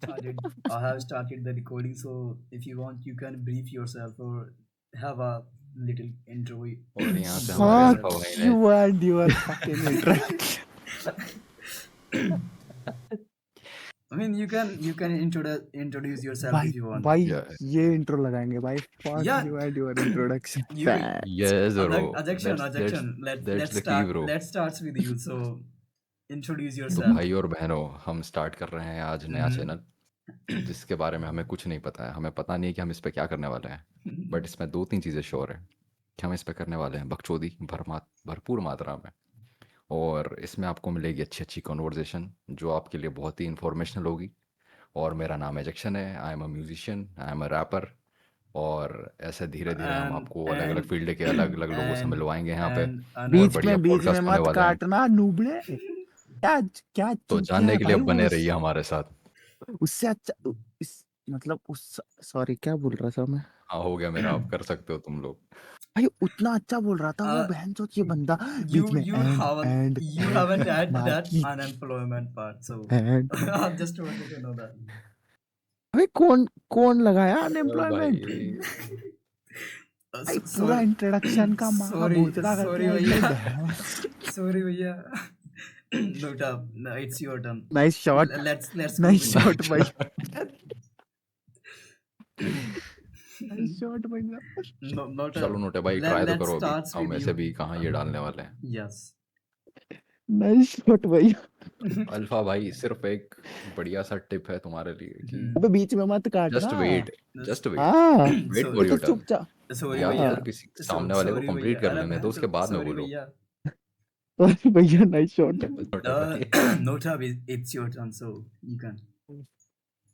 have started the recording. So if you want, you can brief yourself or have a little intro और यहाँ से intro of हमारे Fuck alpha yourself. भाई ने you and your fucking introduction. I mean, you can introduce yourself भाई if you want. भाई Yeah. ये intro लगाएंगे भाई. Fuck Yeah, you and your introduction. you. Yes, bro. Ajakshan, That's Ajakshan. that's the key, bro. Let's start with you. So introduce तो yourself. भाई और बहनों, हम स्टार्ट कर रहे हैं आज नया चैनल जिसके बारे में हमें कुछ नहीं पता है. हमें पता नहीं है कि हम इस पे क्या करने वाले हैं, बट इसमें 2-3 चीज़ें श्योर है कि हम इस पे करने वाले हैं बकचोदी भरपूर मात्रा में. और इसमें आपको मिलेगी अच्छी कॉन्वर्जेशन जो आपके लिए बहुत ही इंफॉर्मेशनल होगी. और मेरा नाम एजेक्शन है. I am a musician, I am a rapper. और ऐसे धीरे-धीरे हम And आपको अलग-अलग फील्ड के अलग-अलग लोगों से मिलवाएंगे यहाँ पे. और बीच बढ़िया में पॉडकास्ट होने मत वाले हैं. काटना नूबड़े. क्या क्या तो चूतिया जानने है के लिए भाई अब बने वो. रहिए हमारे साथ. उससे अच्छा मतलब उस सॉरी क्या बोल रहा था मैं. हाँ, हो गया मेरा. आप कर सकते हो तुम लोग. भाई उतना अच्छा बोल रहा था वो बहनचोद ये बंदा बीच में and you haven't had that बाकी unemployment part. So and I just wanted to know that. भाई कौन लगाया भाई अनएम्प्लॉयमेंट. भाई पूरा Sorry, इंट्रोडक्शन का माँ का भोजड़ा कर sorry दिया भैया. इसने बहन. Sorry भैया. No, it's your turn. Nice shot. Let's go nice with shot you. भाई. नाइस शॉट भाई. No, not चलो a, नोटे भाई, ट्राई तो let's करो. अभी start हम with ऐसे you. भी कहाँ ये डालने वाले हैं. Yes. नाइस शॉट भाई. अल्फा भाई, सिर्फ एक बढ़िया सा टिप है तुम्हारे लिए कि अबे बीच में मत काटना. Just wait. हाँ वेट Sorry. फॉर तो योर टर्न. चुपचाप. Sorry या भैया. फिर किसी सामने वाले को Sorry कंप्लीट भैया. कर अरे लेने दो, उसके बाद में sorry बोलो. भैया. सॉरी भैया. Nice shot. नोटे भाई. Notab, it's your turn, so you can.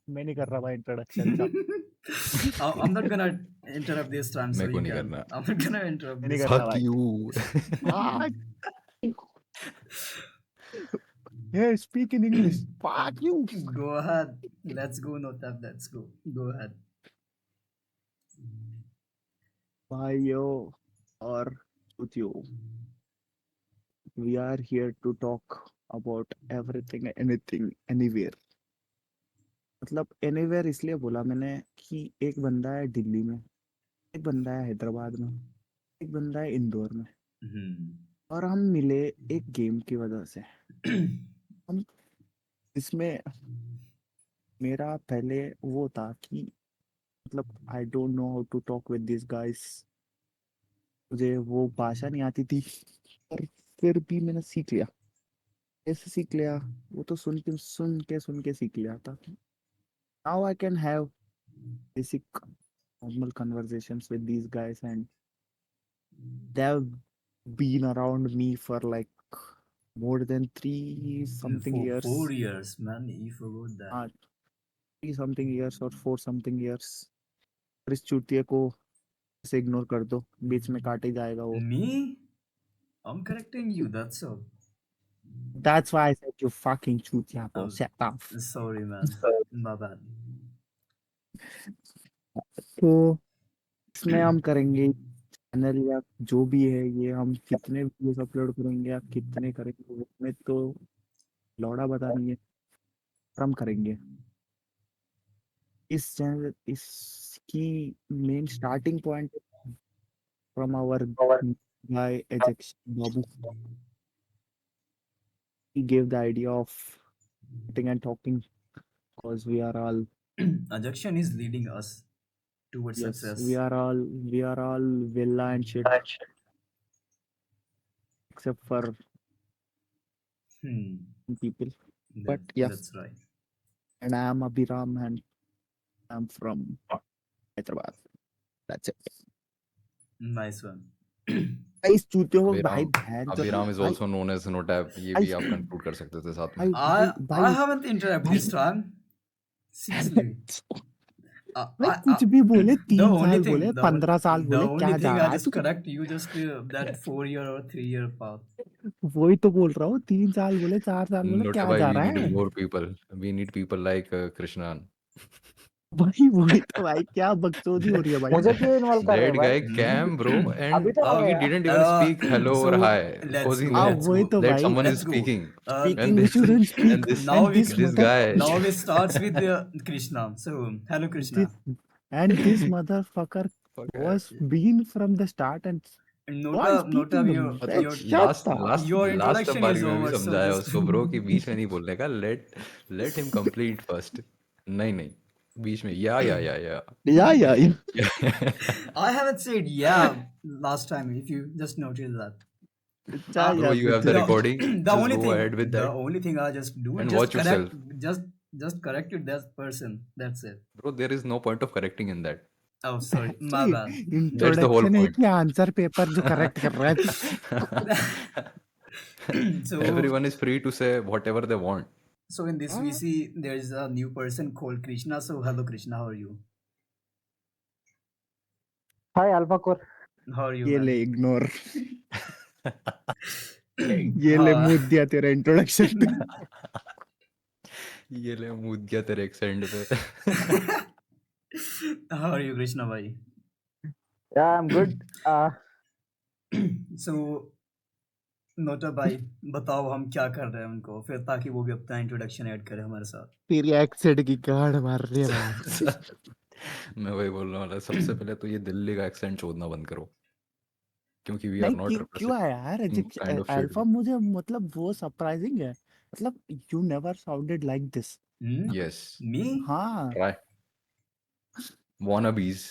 मैं नहीं कर रहा भाई इंट्रोडक्शन का. I'm not gonna interrupt this time, so मेरे को you नहीं can. करना. I'm not gonna interrupt नहीं this. करना Fuck भाई. you. Hey, speak in English. Fuck you. Go ahead. Let's go, Notab. Let's go. Go ahead. भाइयों और चूतियों, we are here to talk about everything, anything, anywhere. मतलब anywhere इसलिए बोला मैंने कि एक बंदा है दिल्ली में, एक बंदा है हैदराबाद में, एक बंदा है इंदौर में, और हम मिले एक गेम की वजह से. हम इसमें मेरा पहले वो था कि मतलब I don't know how to talk with this guys. मुझे वो भाषा नहीं आती थी, पर फिर भी मैंने सीख लिया. कैसे सीख लिया वो तो सुन के सीख लिया था. Now I can have basic normal conversations with these guys, and they've been around me for like more than 3 something years. 4 years, man. You forgot that. 3 something years or 4 something years. और इस चूतिए को से ignore कर दो, बीच में काट ही जाएगा वो. Me? I'm correcting you. That's all. That's why I said you fucking चूतिया को. Shut up. Sorry, man. My bad. तो इसमें हम करेंगे चैनल या जो भी है, ये हम कितने वीडियोस अपलोड करेंगे या कितने करेंगे उसमें तो लौड़ा बता नहीं है, पर हम करेंगे. इस चैनल इसकी main starting point from our guy Ajakshan Babu. He gave the idea of sitting and talking because we are all Ajakshan is leading us towards yes, success. we are all villa and shit except for people. But yeah, That's right. and I am Abhiram and I'm from Hyderabad. That's it. Nice one. इस चूतियों को भाई बहन जो अभिराम is also known as Notab. ये भी आप conclude कर सकते थे साथ में. I haven't interrupted this time. Seriously. भाई कुछ भी बोले, 3 साल बोले, the 15 साल बोले, only क्या thing जा I रहा है just तू. correct you just that 4-year or 3-year path. वही तो बोल रहा हूँ, 3 साल बोले, 4 साल बोले, क्या Notab, जा we रहा need है. more people. We need people like Krishnan. भाई वही तो भाई, क्या बकचोदी हो रही है भाई। मुझे क्यों इन्वॉल्व कर रहे हो That भाई? guy came, bro, अभी and तो आ Uh, he गया। didn't even speak hello or so hi let's because he go. हाँ know Let's वही go. तो that भाई, someone is Let's go. speaking. speaking And which this you don't speak, and this Now and we this this mother, guy, now it starts with Krishna. So hello Krishna. this and this motherfucker fucker. was been from the start and Nota all Nota speaking the मतलब your shut last up. Last your last introduction बारी is में भी over. So समझाया just उसको bro कि बीच में नहीं बोलने का, लेट हिम कंप्लीट फर्स्ट। नहीं नहीं, बीच में या I haven't said yeah last time. If you just noticed that. क्या Uh, bro, याद you have the तुझे? recording, the just only go thing ahead with the that only thing I just do and just watch correct yourself. just corrected that person. That's it. Bro, there is no point of correcting in that. Oh, sorry, my Actually, bad. That's the whole introduction है point. कि answer paper जो correct कर रहा है। So Everyone is free to say whatever they want. so in this we see there is a new person called Krishna. So hello Krishna, how are you? Hi alpha core. How are you, ये man? ले ignore, ये ले हाँ. Mood दिया तेरा introduction. ये ले मूद गया तेरे एक्सेंट पे। How are you, Krishna bhai? या I am good. So NOTA भाई बताओ हम क्या कर रहे हैं उनको, फिर ताकि वो भी अपना इंट्रोडक्शन ऐड करे हमारे साथ। तेरी एक्सेंट की गाड़ मार रही है भाई। मैं वही बोलने वाला, सबसे पहले तो ये दिल्ली का एक्सेंट छोड़ना बंद करो, क्योंकि वी आर नहीं नॉट क्यों है यार, काइंड ऑफ अल्फा शिट। मुझे मतलब वो सरप्राइजिंग है, मतलब you never sounded like this. Yes, me हाँ ट्राई वॉनाबीज।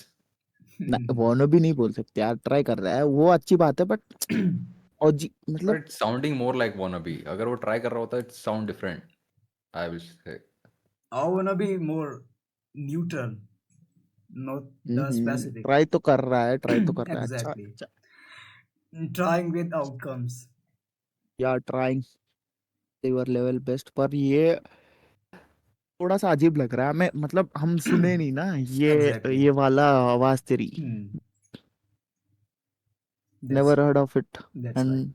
वो भी नहीं बोल सकते यार, ट्राई कर रहा है वो अच्छी बात है, बट और जी मतलब but sounding more like wannabe. अगर वो ट्राई कर रहा होता it sound different, I will say. I wanna be more neutral, not the specific. Try तो कर रहा है, ट्राई तो कर रहा है। अच्छा Exactly. अच्छा, Trying with outcomes. यार ट्राइंग योर लेवल बेस्ट, पर ये थोड़ा सा अजीब लग रहा है हमें, मतलब हम सुने नहीं ना Exactly. ये वाला आवाज तेरी, That's never heard of it, that's right. And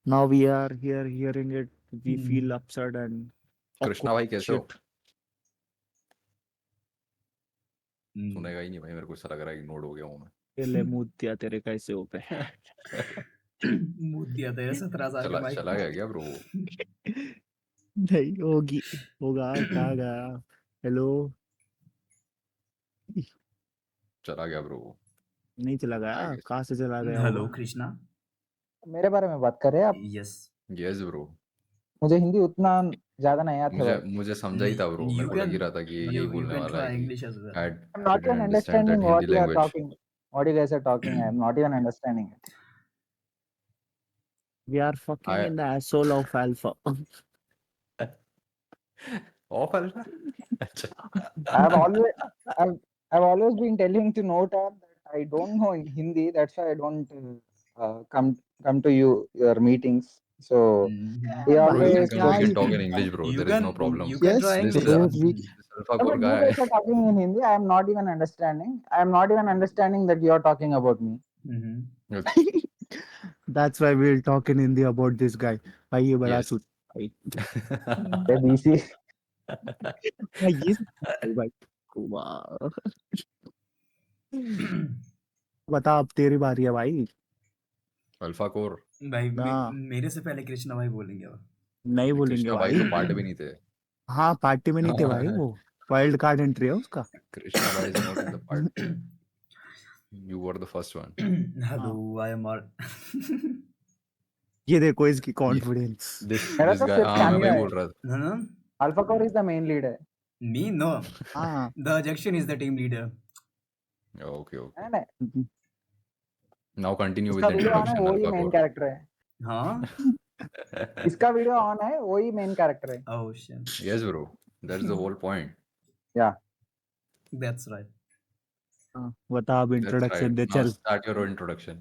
now we are here hearing it, we feel upset and Krishna भाई कैसे हो? शिट। सुनेगा ही नहीं भाई, मेरे को ऐसा लग रहा है इग्नोर्ड हो गया हूँ मैं। ये ले मुंह दिया तेरे कैसे हो पे। मुंह दिया था 17 साल के चला भाई। चला गया क्या ब्रो? नहीं होगी, होगा कहाँ गया। हेलो, चला गया ब्रो। नहीं चला गया, I guess. कहाँ से चला गया हेलो होगा। कृष्णा। मेरे बारे में बात कर रहे हैं आप? यस। यस ब्रो, मुझे हिंदी उतना ज्यादा नहीं आता मुझे भाई। मुझे समझा ही था ब्रो, मेरे You को लग ही can रहा था कि यही you बोलने can वाला try है कि English as well. I I'm not didn't even understand that understanding Hindi what you are language. talking. What you guys are talking, I'm not even understanding it. We are fucking I in the asshole of alpha. Of alpha. अच्छा, I've always I've I've always been telling to Nota that I don't know in Hindi. That's why I don't come to your meetings. So he bro, you always can come, we Yeah, can talk in English bro, You there is no can problem. you can yes, try This English. bro. We this alpha No, core but you guy, guys are talking in Hindi. I am not even understanding. I am not even understanding that you are talking about me. that's why we'll talk in Hindi about this guy. भाई ये बड़ा yes. Suit भाई, The BC. भाई ये भाई वाह। बता, अब तेरी बारी है भाई। अल्फा कोर भाई हाँ मेरे से पहले कृष्णा भाई बोलेंगे अब। नहीं बोलेंगे कृष्णा भाई भाई। तो पार्ट भी नहीं थे। हाँ पार्टी में नहीं थे भाई, वो वाइल्ड कार्ड एंट्री है उसका। कृष्णा भाई is not in the part. You were the first one. Hello I am R. ये देखो इसकी कॉन्फिडेंस। मेरा this तो guy, सिर्फ हाँ मैं cameo वही है। बोल रहा था। Alpha Core is the main lead है। Me no. हाँ The Jackson is the team leader. Okay, okay. नहीं, Now continue with इसका the वीडियो ऑन है, introduction, वही Alpha मेन core. कैरेक्टर है। हाँ। इसका वीडियो ऑन है, वही मेन कैरेक्टर है। Oh shit. Yes bro, that's the whole point. Yeah. That's right. बता अब That's introduction right. They Now चल। start your introduction.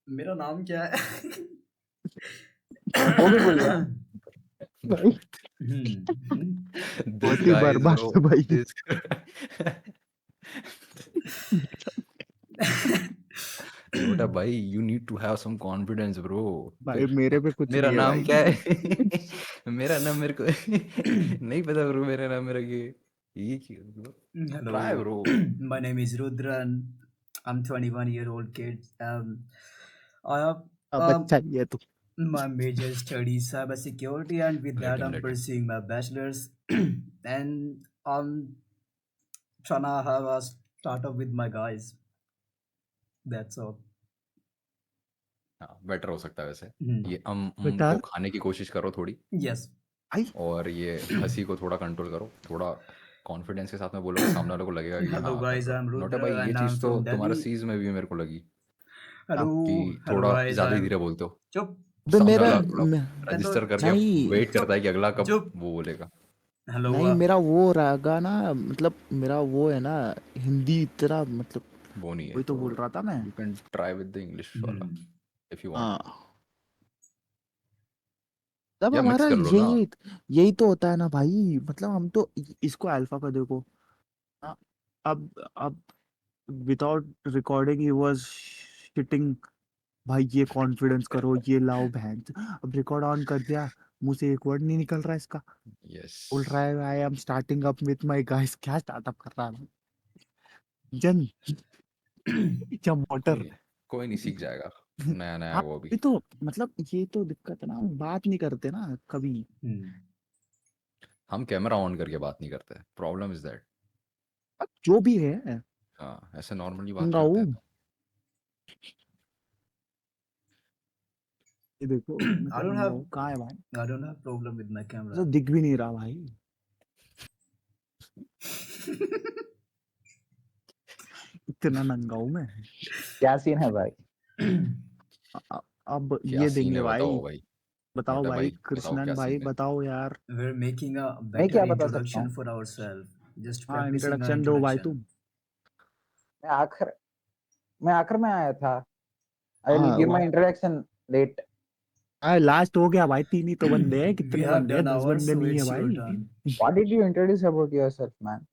मेरा नाम क्या है? वो भी भूल गया। भाई This बहुत ही guy is बर्बाद bro. है भाई। This Nota भाई, you need to have some confidence bro. भाई मेरे पे कुछ मेरा नहीं है नाम भाई। क्या है? मेरा नाम मेरे को नहीं पता ब्रो, मेरा नाम मेरा ये ये की Hello, try bro my name is Rudra and I'm 21-year-old kid. I have अब अच्छा ये तो my major studies cybersecurity, and with let that, him I'm let him pursuing my bachelor's, and I'm trying to have a startup with my guys. That's all. हाँ better हो सकता है वैसे Hmm. ये को बेटर खाने की कोशिश करो थोड़ी Yes. आई और ये हंसी को थोड़ा कंट्रोल करो थोड़ा कॉन्फिडेंस के साथ में बोलोगे सामने वाले को लगेगा कि Hello, हाँ कर guys. रहा I'm है नोटे भाई Rudra, ये and I'm चीज़ तो from तुम्हारा Delhi. सीज में भी मेरे को लगी Hello, कि hello, थोड़ा guys. ज़्यादा ही I'm धीरे बोलते हो Chup. बे सामने मेरा वाला Hello, थोड़ा hello, रजिस्टर करके नहीं वेट करता Chup. है कि अगला कब Chup. वो बोलेगा Hello. नहीं मेरा वो रहेगा ना मतलब मेरा वो है ना हिंदी इतना मतलब वो नहीं है वही तो तो बोल रहा था मैं you can try with the English वाला Hmm. इफ यू वांट हाँ तब या मिक्स हमारा कर लो ना यही यही तो होता है ना भाई मतलब हम तो इसको अल्फा का देखो हाँ, अब without recording he was shitting भाई ये कॉन्फिडेंस करो ये लाओ बहन अब रिकॉर्ड ऑन कर दिया मुंह से एक वर्ड नहीं निकल रहा है इसका यस बोल रहा है आई am starting up with my guys क्या स्टार्टअप कर रहा है जन या मोटर कोई नहीं सीख जाएगा नया नया है हाँ वो भी ये तो मतलब ये तो दिक्कत है ना हम बात नहीं करते ना कभी Hmm. हम कैमरा ऑन करके बात नहीं करते प्रॉब्लम इज दैट अब जो भी है हाँ ऐसे नॉर्मली बात गाऊ करते हैं तो ये देखो मैं I तो don't have गाऊ कहाँ है भाई I don't have problem with my तो camera. दिख भी नहीं रहा भाई इतना नंगाऊ में क्या सीन है भाई? अब क्या ये सीन देंगे है भाई बताओ भाई बताओ नोटा भाई भाई बताओ कृष्णन क्या भाई सीन है बताओ यार We're making a मैं better क्या बता सकता introduction हूँ? for ourselves. Just हाँ practicing our इंट्रोडक्शन दो भाई introduction. तुम मैं आखिर मैं आखिर में आया था। आई विल हाँ give my introduction late. Last हो गया भाई तीन ही तो बंदे हैं We कितने have बंदे हैं done 10 ours, बंदे so नहीं है it's your भाई turn. What did you introduce about yourself man?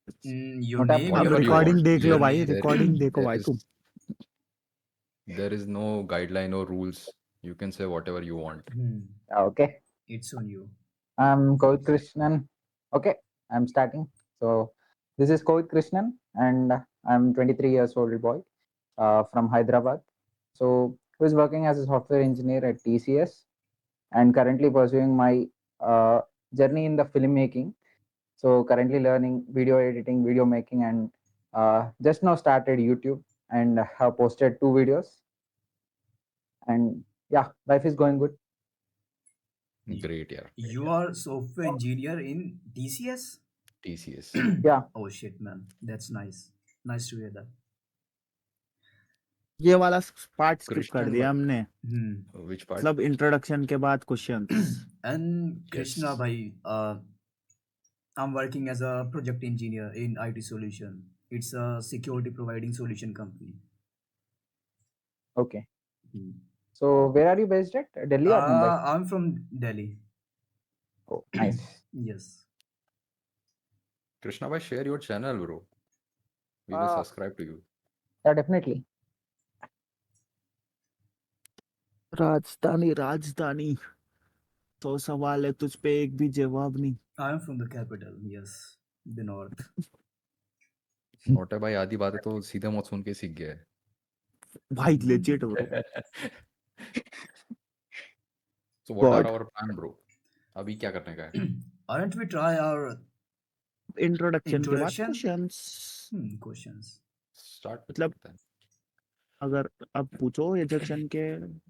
Your note name, अब your whatever you recording want देख लो your भाई name. रिकॉर्डिंग देखो भाई तुम there is no guideline or rules you can say whatever you want okay, It's on you. I am Kovid Krishnan. Okay, I am starting. So this is Kovid Krishnan and I am 23 years old boy from Hyderabad. So who is working as a software engineer at TCS and currently pursuing my journey in the filmmaking. So currently learning video editing, video making, and just now started YouTube and have posted 2 videos. And yeah, life is going good. great यार You are software engineer in TCS? TCS Yeah, Oh shit, man. That's nice. Nice to hear that. ये वाला part skip कर कृष्णन दिया हमने Hmm. which part मतलब introduction के बाद questions And yes Krishna bhai, I'm working as a project engineer in IT Solution. It's a security providing solution company. okay. Hmm. So where are you based at? Delhi or Mumbai? I'm from Delhi. Oh, nice. Yes. Krishna bhai share your channel bro we will subscribe to you Yeah, definitely. राजधानी राजधानी 100 सवाल है तुझ पे एक भी जवाब नहीं I'm from the capital. Yes, the north. नोटे भाई आधी बातें तो सीधे मुंह सुन के सीख गया भाई लेजिट ब्रो है so what are God our plan bro अभी क्या करने का है Aren't we try our introduction के बाद introduction? Questions Questions. स्टार्ट मतलब अगर अब पूछो एजेक्शन के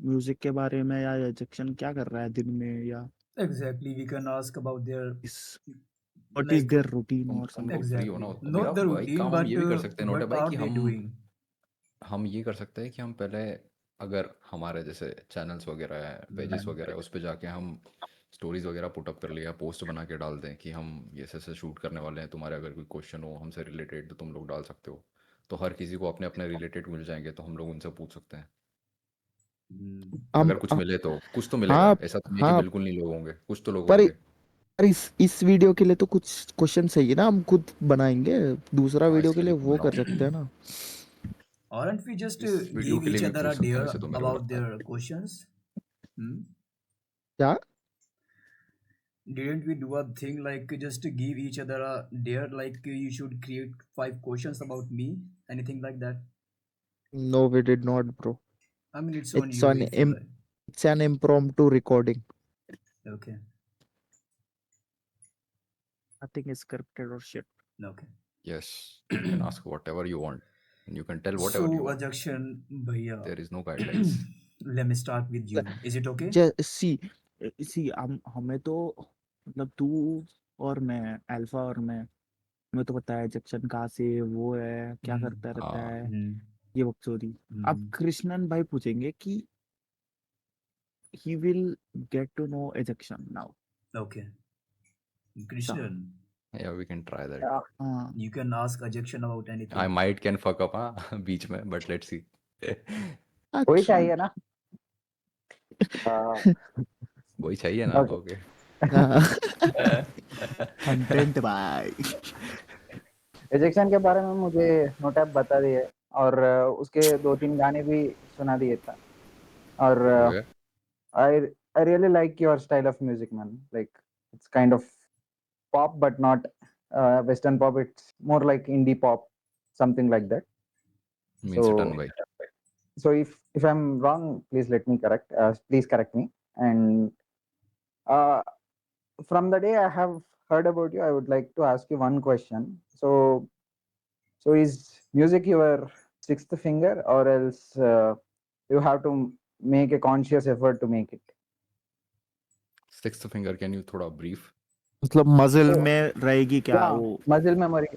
म्यूजिक के बारे में या एजेक्शन क्या कर रहा है दिन में या Exactly. We can ask about their इस what is like their routine और तुम लोग फ्री हो ना exactly मेरा not the भाई routine, काम हम but ये भी कर सकते हैं नोटे what भाई are कि they doing? हम ये कर सकते हैं कि हम पहले अगर हमारे जैसे चैनल्स वगैरह है पेजेस वगैरह है उस पर जाके हम स्टोरीज वगैरह पुटअप कर लिया पोस्ट बना के डाल दें कि हम ये ऐसे शूट करने वाले हैं तुम्हारे अगर कोई क्वेश्चन हो हमसे रिलेटेड तो तुम लोग डाल सकते हो तो हर किसी को अपने अपने रिलेटेड मिल जाएंगे तो हम लोग उनसे पूछ सकते हैं हम अगर कुछ मिले तो कुछ तो मिलेगा हाँ ऐसा तो नहीं कि हाँ बिल्कुल नहीं लोग होंगे कुछ तो लोग पर होंगे पर इस वीडियो के लिए तो कुछ क्वेश्चन चाहिए ना हम खुद बनाएंगे दूसरा हाँ वीडियो के इसके लिए लिए तुम वो कर बनाओ सकते हैं ना Aren't we just इस वीडियो give के लिए each भी other a पूछ सकते हैं dare वैसे तो मेरे को about लगता their है questions? Hmm? क्या didn't we do a thing like just to give each other a dare, like you should create 5 questions about me, anything like that? No, we did not, bro. I mean, it's on It's you an if you like. it's an impromptu recording. Okay. Nothing is scripted or shit. Okay. Yes, you can ask whatever you want, and you can tell whatever So you want. Ajakshan bhaiya, There is no guidelines. let me start with you. Is it okay? सी हमें तो मतलब तू और मैं alpha और मैं तो पता है जक्शन कहाँ से वो है क्या हम्म, करता रहता हाँ है हम्म, ये बकचोदी अब हम्म, कृष्णन भाई पूछेंगे कि he will get to know ejection now okay. सा Krishnan, yeah, we can try that. Yeah. हाँ you can ask Ajakshan about I anything. might can fuck up बीच में, but let's see. वही अच्छा चाहिए ना वही चाहिए ना. Okay Okay. कंटेंट भाई रिजेक्शन के बारे में मुझे नोटैप बता दिए और उसके 2-3 गाने भी सुना दिए था और Okay. I really like your style of music, man. Like it's kind of pop, but not Western pop. It's more like indie pop, something like that. Means done So, by. so if I'm wrong, please let me correct. Please correct me. And uh, from the day I have heard about you, I would like to ask you one question. So is music your sixth finger, or else you have to make a conscious effort to make it? Sixth finger, can you थोड़ा brief? मतलब मजल So, में रहेगी क्या yeah, वो muscle memory.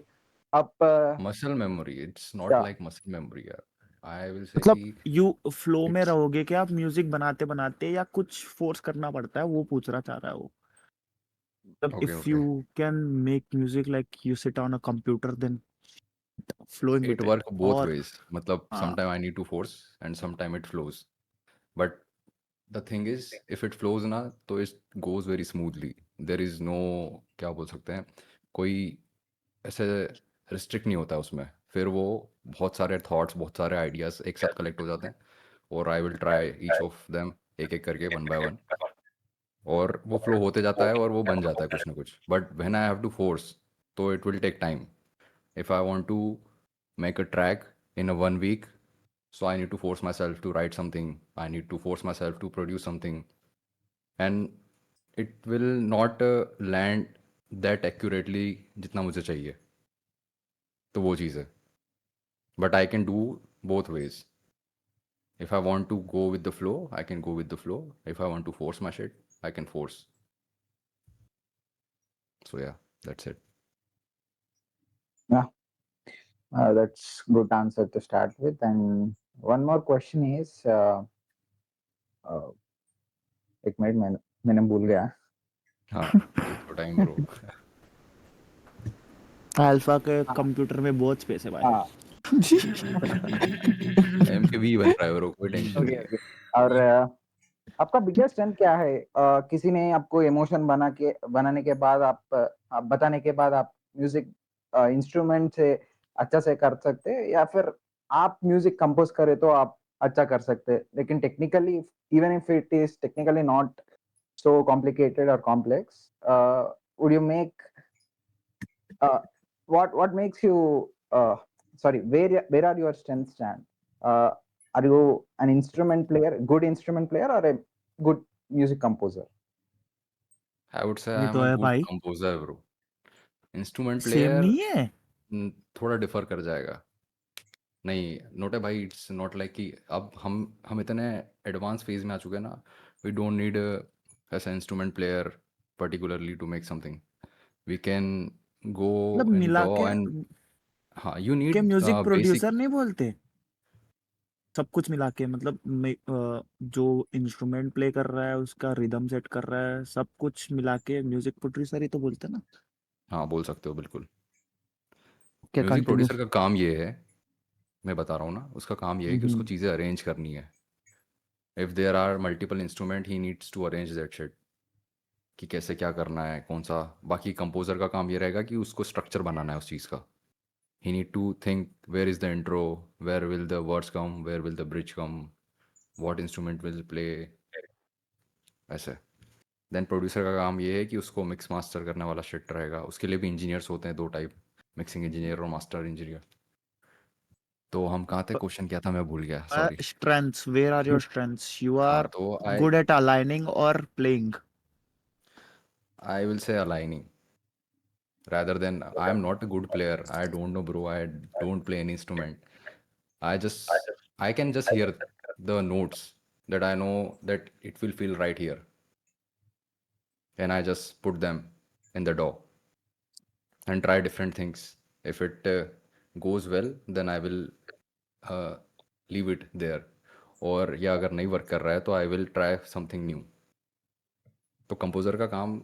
आप Muscle memory. It's not yeah, like muscle memory यार. I will say मतलब कि यू फ्लो में it's रहोगे क्या आप म्यूजिक बनाते बनाते या कुछ फोर्स करना पड़ता है वो पूछना चाह रहा है वो मतलब okay, if okay. You can make music like you sit on a computer then flowing It with it work both और ways. मतलब हाँ sometime I need to force and sometime it flows. But the thing is, if it flows ना तो it goes very smoothly. There is no क्या बोल सकते हैं कोई ऐसे रिस्ट्रिक्ट नहीं होता उसमें. फिर वो बहुत सारे थॉट्स बहुत सारे आइडियाज एक साथ कलेक्ट हो जाते हैं और I will try each of them एक एक करके वन बाय वन और वो फ्लो होते जाता है और वो बन जाता है कुछ ना कुछ. But when I have to force तो it will take time. If I want to make a track in a 1 week, so I need to force myself to write something. I need to force myself to produce something, and it will not land that accurately जितना मुझे चाहिए. तो वो चीज़ है. But I can do both ways. If I want to go with the flow, I can go with the flow. If I want to force my shit, I can force. So yeah, that's it. yeah. That's good answer to start with. And one more question is, uh, एक minute मैंने भूल गया. हाँ, take your time, bro. Alpha के computer में बहुत space है भाई हाँ MKV बन रहा है bro, कोई टेंशन ओके नहीं है. ओके. और आपका बिगेस्ट स्ट्रेंथ क्या है? किसी ने आपको इमोशन बनाने के बाद आप बताने के बाद आप म्यूजिक इंस्ट्रूमेंट से अच्छा से कर सकते हैं या फिर आप म्यूजिक कंपोज करें तो आप अच्छा कर सकते हैं लेकिन technically even if it is technically not so complicated or complex, would you make what makes you sorry where are your strengths stand? Are you an instrument player, good instrument player, or a good music composer? I would say ये I'm तो a है good भाई composer, bro. Instrument same player नहीं है थोड़ा differ कर जाएगा. नहीं नोट है भाई. इट्स नॉट लाइक कि अब हम इतने एडवांस फेज में आ चुके हैं ना. वी डोंट नीड ऐसा instrument player particularly to make something. We can go मतलब इन मिला रॉ के एंड हाँ यू के नीड म्यूजिक बेसिक. प्रोड्यूसर नहीं बोलते सब कुछ मिला के मतलब जो इंस्ट्रूमेंट प्ले कर रहा है उसका रिदम सेट कर रहा है सब कुछ मिला के म्यूजिक प्रोड्यूसर ही तो बोलते हैं ना हाँ बोल सकते हो बिल्कुल. क्या म्यूजिक कंटिन्यू प्रोड्यूसर का काम ये है. मैं बता रहा हूँ ना. उसका काम ये है कि उसको चीज़ें अरेंज करनी है. If there are multiple instrument he needs to arrange that shit कि कैसे क्या करना है कौन सा. बाकी कंपोजर का काम ये रहेगा कि उसको स्ट्रक्चर बनाना है उस चीज़ का. He need to think where is the intro, where will the words come, where will the bridge come, what instrument will play. ऐसे. देन प्रोड्यूसर का काम ये है कि उसको मिक्स मास्टर करने वाला शिट रहेगा, उसके लिए भी इंजीनियर्स होते हैं 2 टाइप, मिक्सिंग इंजीनियर और मास्टर इंजीनियर। तो हम कहाँ थे, क्वेश्चन क्या था मैं भूल गया, sorry. Strengths. Where are your strengths? You हाँ are तो good at aligning or playing. I will say aligning rather than I am not a good player. I don't know, bro. I don't play any instrument. I can just hear the notes that I know that it will feel right here, and I just put them in the DAW and try different things. If it goes well, then I will uh, leave it there. और या अगर नहीं work कर रहा है तो I will try something new. तो composer का काम,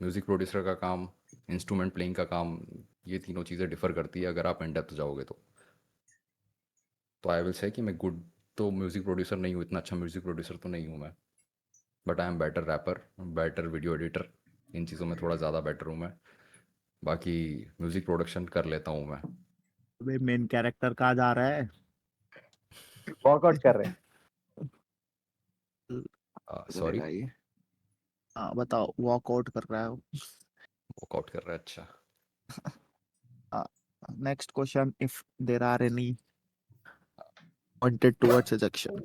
म्यूज़िक प्रोड्यूसर का काम, इंस्ट्रूमेंट प्लेइंग का काम, ये तीनों चीज़ें डिफ़र करती है अगर आप इन डेप्थ जाओगे तो आई विल से कि मैं गुड तो म्यूज़िक प्रोड्यूसर नहीं हूँ, इतना अच्छा म्यूज़िक प्रोड्यूसर तो नहीं हूँ मैं, but I am better rapper, better video editor, इन चीज़ों में थोड़ा ज़्यादा बेटर हूँ मैं। बाकी म्यूज़िक प्रोडक्शन कर लेता हूँ मैं। अबे मेन कैरेक्टर कहाँ जा रहा है? वर्कआउट कर रहे हैं। सॉरी, करेगा ये। हाँ बताओ, वॉकआउट कर रहा है वो। वर्कआउट कर रहा है, अच्छा। Next question, if there are any pointed towards ejection.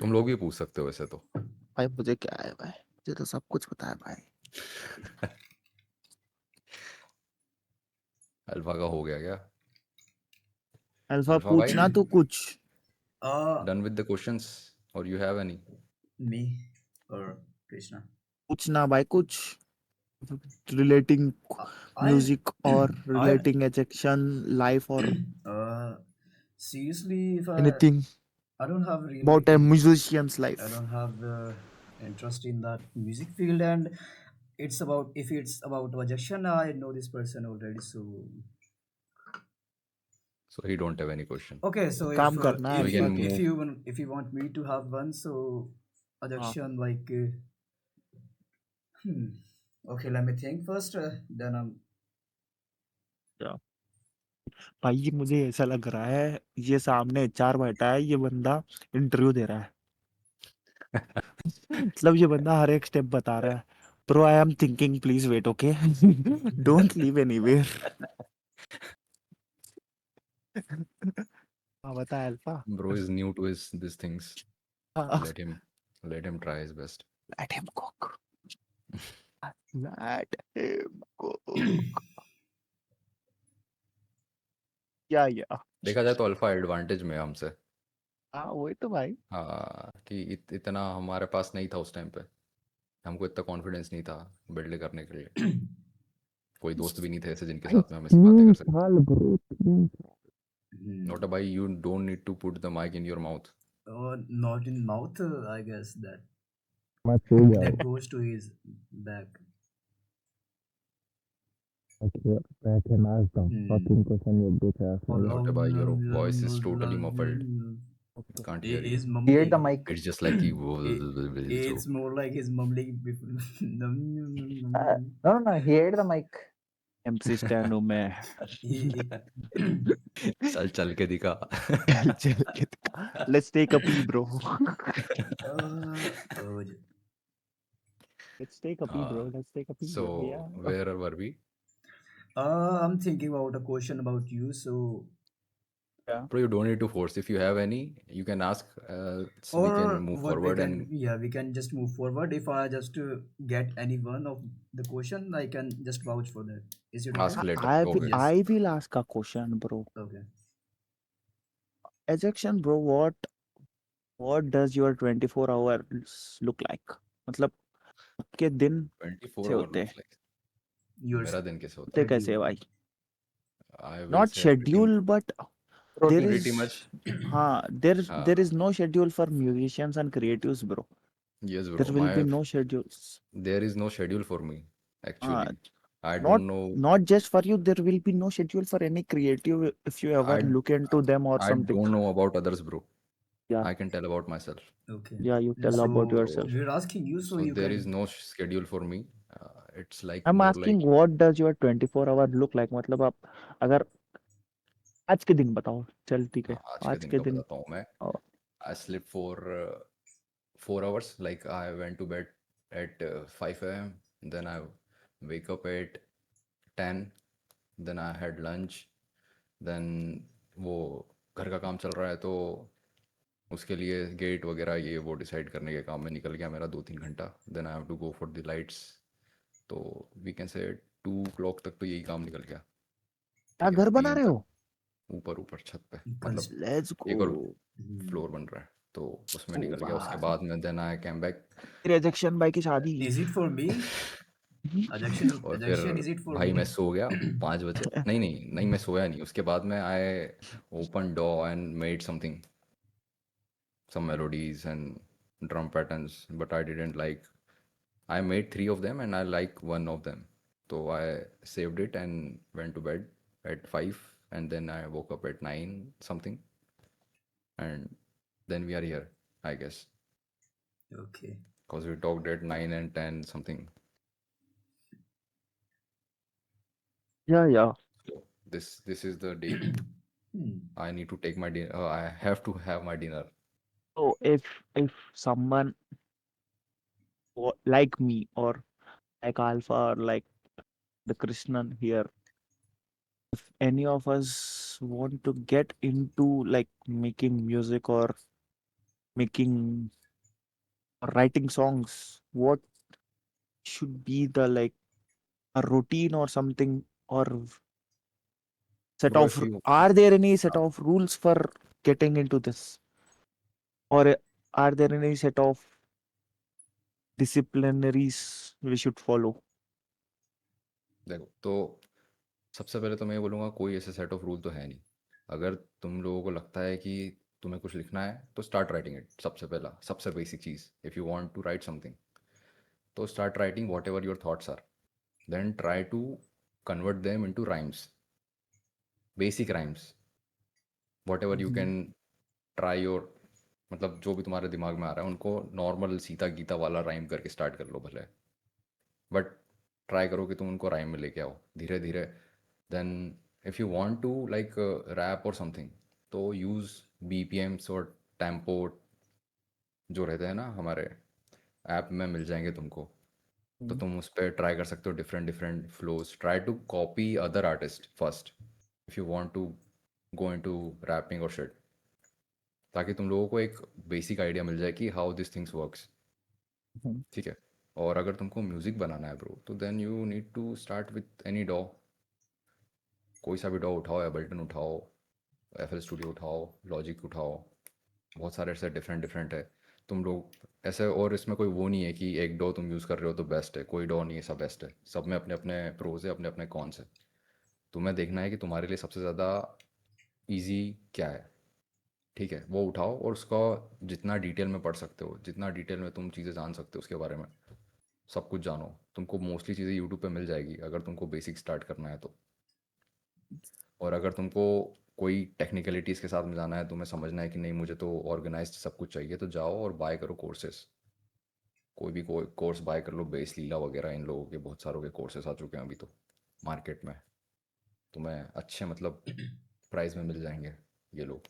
तुम लोग भी पूछ सकते हो वैसे तो। भाई मुझे क्या है भाई, मुझे तो सब कुछ पता है भाई। अल्फा का हो गया क्या? अल्फा अल्फा पूछना भाई, तू कुछ। डन विद द क्वेश्चंस और you have any? Me or Krishna? पूछना भाई कुछ relating I music or I relating ejection, life or seriously, if anything I don't have really about a musician's I life. don't have interest in that music field, and if it's about rejection, I know this person already. So he don't have any question. Okay, so काम if करना है We alpha can के। move. if you want me to have one, so rejection like okay, let me think first. Then I'm भाई ये मुझे ऐसा लग रहा है, ये सामने एचआर बैठा है, ये बंदा इंटरव्यू दे रहा है। मतलब ये बंदा हर एक स्टेप बता रहा है। Bro I am thinking, please wait, okay, don't leave anywhere. हाँ बता Alpha. Bro is new to these things. Let him try his best. Let him cook. Let him cook. या देखा जाए तो अल्फा एडवांटेज में है हमसे। हाँ वही तो भाई। हाँ कि इतना हमारे पास नहीं था उस टाइम पे, हमको इतना कॉन्फिडेंस नहीं था बिल्ड करने के लिए। कोई दोस्त भी नहीं थे ऐसे जिनके साथ में हम ऐसी बातें कर सकते। साल ब्रो, 3 नोट भाई, you don't need to put the mic in your mouth. not in mouth. I guess मैं सो गया that goes to his back. बैठे नाचता हूँ। fucking क्वेश्चन ये पूछा Not भाई, your voice is totally muffled. Can't hear you. He's Hear mumbling. the mic. It's just like you. It's more like he's mumbling before. No, he heard the mic. MC stand हूँ मैं। चल चल के दिखा। चल के let's take a pee bro. Oh, Let's take a pee bro, let's take a pee So bro. Yeah. where were we? I'm thinking about a question about you. So, Bro, you don't need to force. If you have any, you can ask. So we or can move what we forward can, and yeah, we can just move forward. If I just get any one of the question, I can just vouch for that. Is it ask okay? later. I Go will, ahead. I will ask a question bro. Okay. Ejection bro, what does your 24 hours look like? मतलब आपके दिन 24 कैसे hour होते हैं? looks like. Your मेरा दिन कैसे होता होते है? कैसे भाई? I will Not say schedule but there Routine. pretty is much. हाँ there is no schedule for musicians and creatives bro. Yes, bro. There will be no schedules. There is no schedule for me actually. I not don't know. not just for you, there will be no schedule for any creative if you ever I look into them or I something. don't know about others, bro. Yeah. I can tell about myself. Okay. Yeah, you tell about yourself. We're asking you, so So you there can. is no schedule for me. It's like I'm more asking like what does your 24 hour look like? मतलब आप अगर आज के दिन बताओ, चल ठीक है, आज के आज दिन के का दिन बताता हूँ मैं। और I slept for 4 hours. Like I went to bed at 5 a.m. Then I wake up at 10. Then I had lunch. Then वो घर का काम चल रहा है तो उसके लिए गेट वगैरह ये वो डिसाइड करने के काम में निकल गया मेरा 2-3 घंटा. Then I have to go for the lights. तो वी कैन से 2 o'clock तक तो यही काम निकल गया. क्या ठीक है, घर बना 3 रहे तक हो? ऊपर छत पे, मतलब लेट्स एक और गो। फ्लोर बन रहा है तो उसमें ओ निकल गया. उसके भाई, बाद में then I came back. Rejection भाई की शादी। Is it for me? Ajakshan, और फिर Ajakshan, is it for भाई me? मैं सो गया 5 बजे. नहीं मैं सोया नहीं. उसके बाद में I open door and made something, some melodies and drum patterns, but I didn't like. I made 3 of them and I like one of them. So I saved it and went to bed at 5, and then I woke up at 9 something, and then we are here, I guess, Okay. because we talked at 9 and 10 something. Yeah. So this is the day Hmm. I need to take my dinner. I have to have my dinner. So if someone like me or like Alpha or like the Krishnan here, if any of us want to get into like making music or making or writing songs, what should be the like a routine or something, or set Bro, of if you are there any set of rules for getting into this, or are there any set of disciplinaries we should follow? देखो तो सबसे पहले तो मैं ये बोलूँगा कोई ऐसे सेट ऑफ रूल तो है नहीं. अगर तुम लोगों को लगता है कि तुम्हें कुछ लिखना है तो स्टार्ट राइटिंग इट. सबसे पहला सबसे बेसिक चीज़, if you want to write something तो start writing whatever your thoughts are. Then try to convert them into rhymes, basic rhymes, whatever you can try your. मतलब जो भी तुम्हारे दिमाग में आ रहा है उनको नॉर्मल सीता गीता वाला राइम करके स्टार्ट कर लो भले, बट ट्राई करो कि तुम उनको राइम में लेके आओ धीरे धीरे. Then if you want to like rap और समथिंग तो यूज़ BPMs और टेम्पो जो रहते हैं ना हमारे ऐप में मिल जाएंगे तुमको. तो तुम उस पर ट्राई कर सकते हो different different flows. Try to copy other artist first if you want to go into rapping और शिट, ताकि तुम लोगों को एक बेसिक आइडिया मिल जाए कि हाउ दिस थिंग्स वर्क्स. ठीक है. और अगर तुमको म्यूज़िक बनाना है ब्रो तो then you need to start with any डॉ. कोई सा भी डॉ उठाओ, एबल्टन उठाओ, FL स्टूडियो उठाओ, लॉजिक उठाओ. बहुत सारे ऐसे डिफरेंट डिफरेंट है तुम लोग ऐसे. और इसमें कोई वो नहीं है कि एक डॉ तुम यूज़ कर रहे हो तो बेस्ट है. कोई डॉ नहीं है, सब बेस्ट है. सब में अपने अपने प्रोज है, अपने अपने कॉन्स है. तुम्हें देखना है कि तुम्हारे लिए सबसे ज़्यादा ईजी क्या है. ठीक है, वो उठाओ और उसका जितना डिटेल में पढ़ सकते हो, जितना डिटेल में तुम चीज़ें जान सकते हो उसके बारे में सब कुछ जानो. तुमको मोस्टली चीज़ें यूट्यूब पे मिल जाएगी अगर तुमको बेसिक स्टार्ट करना है तो. और अगर तुमको कोई टेक्निकलिटीज़ के साथ में जाना है, तुम्हें समझना है कि नहीं मुझे तो ऑर्गेनाइज्ड सब कुछ चाहिए, तो जाओ और बाय करो कोर्सेस. कोई भी कोर्स बाय कर लो. बेस लीला वगैरह इन लोगों के बहुत सारों के कोर्सेस आ चुके हैं अभी तो मार्केट में. तुम्हें अच्छे मतलब प्राइस में मिल जाएंगे ये लोग.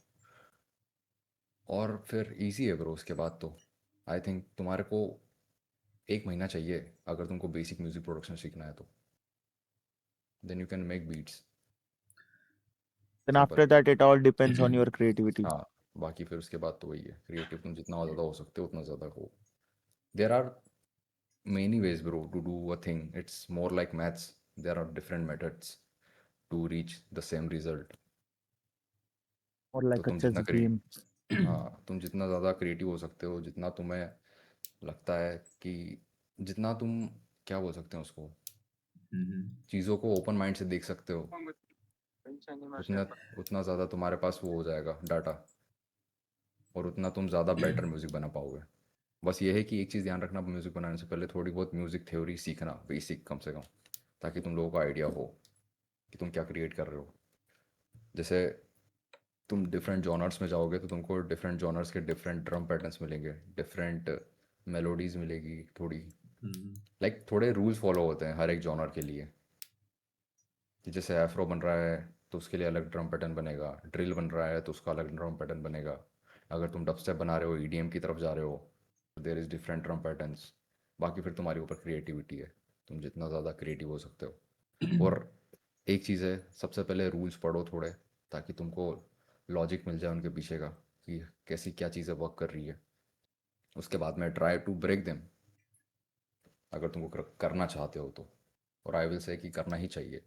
और फिर इजी है ब्रो. उसके बाद तो आई थिंक तुम्हारे को 1 महीना चाहिए अगर तुमको बेसिक म्यूज़िक प्रोडक्शन सीखना है तो. Then you can make beats. Then simple. after that, it all depends on your creativity. हाँ, बाकी फिर उसके बाद तो वही है. क्रिएटिव तुम जितना ज़्यादा हो सकते हो उतना ज़्यादा हो. There are many ways bro to do a thing. It's more like maths. There are different methods to reach the same result. Or तो like a तुम chess जितना game. हाँ, तुम जितना ज़्यादा क्रिएटिव हो सकते हो, जितना तुम्हें लगता है कि जितना तुम क्या बोल सकते हैं उसको, चीज़ों को ओपन माइंड से देख सकते हो, उतना उतना ज़्यादा तुम्हारे पास वो हो जाएगा डाटा, और उतना तुम ज़्यादा बेटर म्यूज़िक बना पाओगे. बस ये है कि एक चीज़ ध्यान रखना म्यूज़िक बनाने से पहले थोड़ी बहुत म्यूज़िक थ्योरी सीखना, बेसिक कम से कम, ताकि तुम लोगों को आइडिया हो कि तुम क्या क्रिएट कर रहे हो. जैसे तुम डिफरेंट जॉनर्स में जाओगे तो तुमको डिफरेंट जॉनर्स के डिफरेंट ड्रम पैटर्न्स मिलेंगे, डिफरेंट मेलोडीज़ मिलेगी थोड़ी. लाइक थोड़े रूल्स फॉलो होते हैं हर एक जॉनर के लिए. कि जैसे एफ्रो बन रहा है तो उसके लिए अलग ड्रम पैटर्न बनेगा, ड्रिल बन रहा है तो उसका अलग ड्रम पैटर्न बनेगा. अगर तुम डबस्टेप बना रहे हो, EDM की तरफ जा रहे हो, there is different drum patterns. बाकी फिर तुम्हारे ऊपर क्रिएटिविटी है, तुम जितना ज़्यादा क्रिएटिव हो सकते हो। और एक चीज़ है, सबसे पहले रूल्स पढ़ो थोड़े, ताकि तुमको लॉजिक मिल जाए उनके पीछे का कि कैसी क्या चीज़ें वर्क कर रही है। उसके बाद में ट्राई टू ब्रेक देम, अगर तुमको करना चाहते हो तो। और आई विल से कि करना ही चाहिए।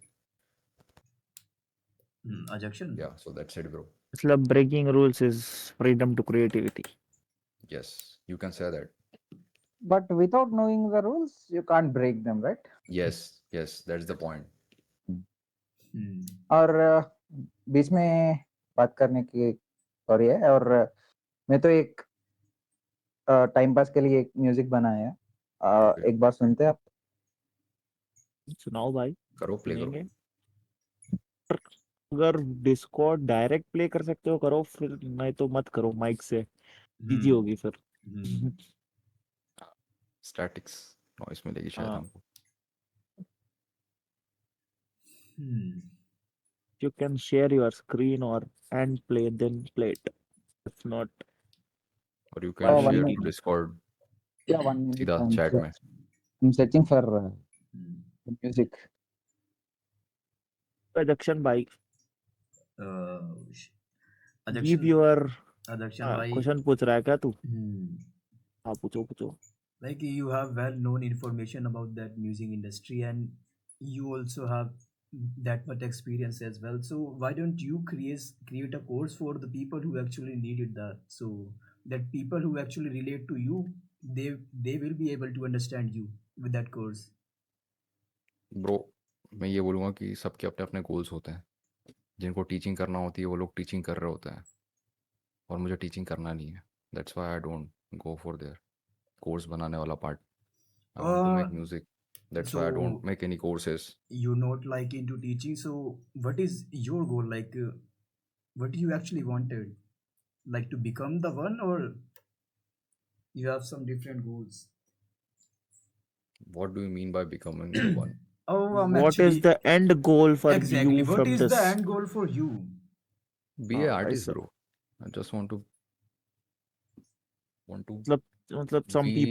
Ajakshan. या सो दैट्स इट ब्रो। मतलब breaking rules is freedom to creativity. Yes, you can say that. But without knowing the rules, you can't break them, right? Yes yes, that's the point. Hmm. और बीच में बात करने की sorry है, और मैं तो एक टाइम पास के लिए एक म्यूजिक बनाया है। Okay. एक बार सुनते हैं आप? सुनाओ भाई, करो, प्ले करो। सुनेंगे। पर अगर डिस्कॉर्ड डायरेक्ट प्ले कर सकते हो करो, फिर नहीं तो मत करो, माइक से इजी Hmm. होगी फिर। Hmm. स्टैटिक्स नॉइस मिलेगी शायद हाँ, हमको। Hmm. you can share your screen or and play, then play it. If not, और you why can one should share we? minute. Discord Yeah, 1 minute. सीधा chat में। I'm searching for Hmm. music. Ajakshan भाई, Uh, sh- give Ajakshan, your Ajakshan bhai. Question पूछ रहा है क्या तू? Hmm. हाँ, पूछो पूछो। Like you have well-known information about that music industry, and you also have that much experience as well. So why don't you create a course for the people who actually needed that, so that people who actually relate to you, they will be able to understand you with that course. Bro मैं ये बोलूँगा कि सबके अपने अपने goals होते हैं। जिनको टीचिंग करना होती है वो लोग टीचिंग कर रहे होते हैं, और मुझे टीचिंग करना नहीं है। That's why I don't go for their course बनाने वाला part. I want to Uh, make music, that's why I so don't make any courses. you're not like into teaching. So what is your goal? Like, what do you actually wanted? Like to become the one, or you have some different goals? What do you mean by becoming the one? Oh, What is actually, the end goal for exactly. you What from is the this? end goal for you? Be a हाँ artist ऐसा, bro. I just want to मतलब be.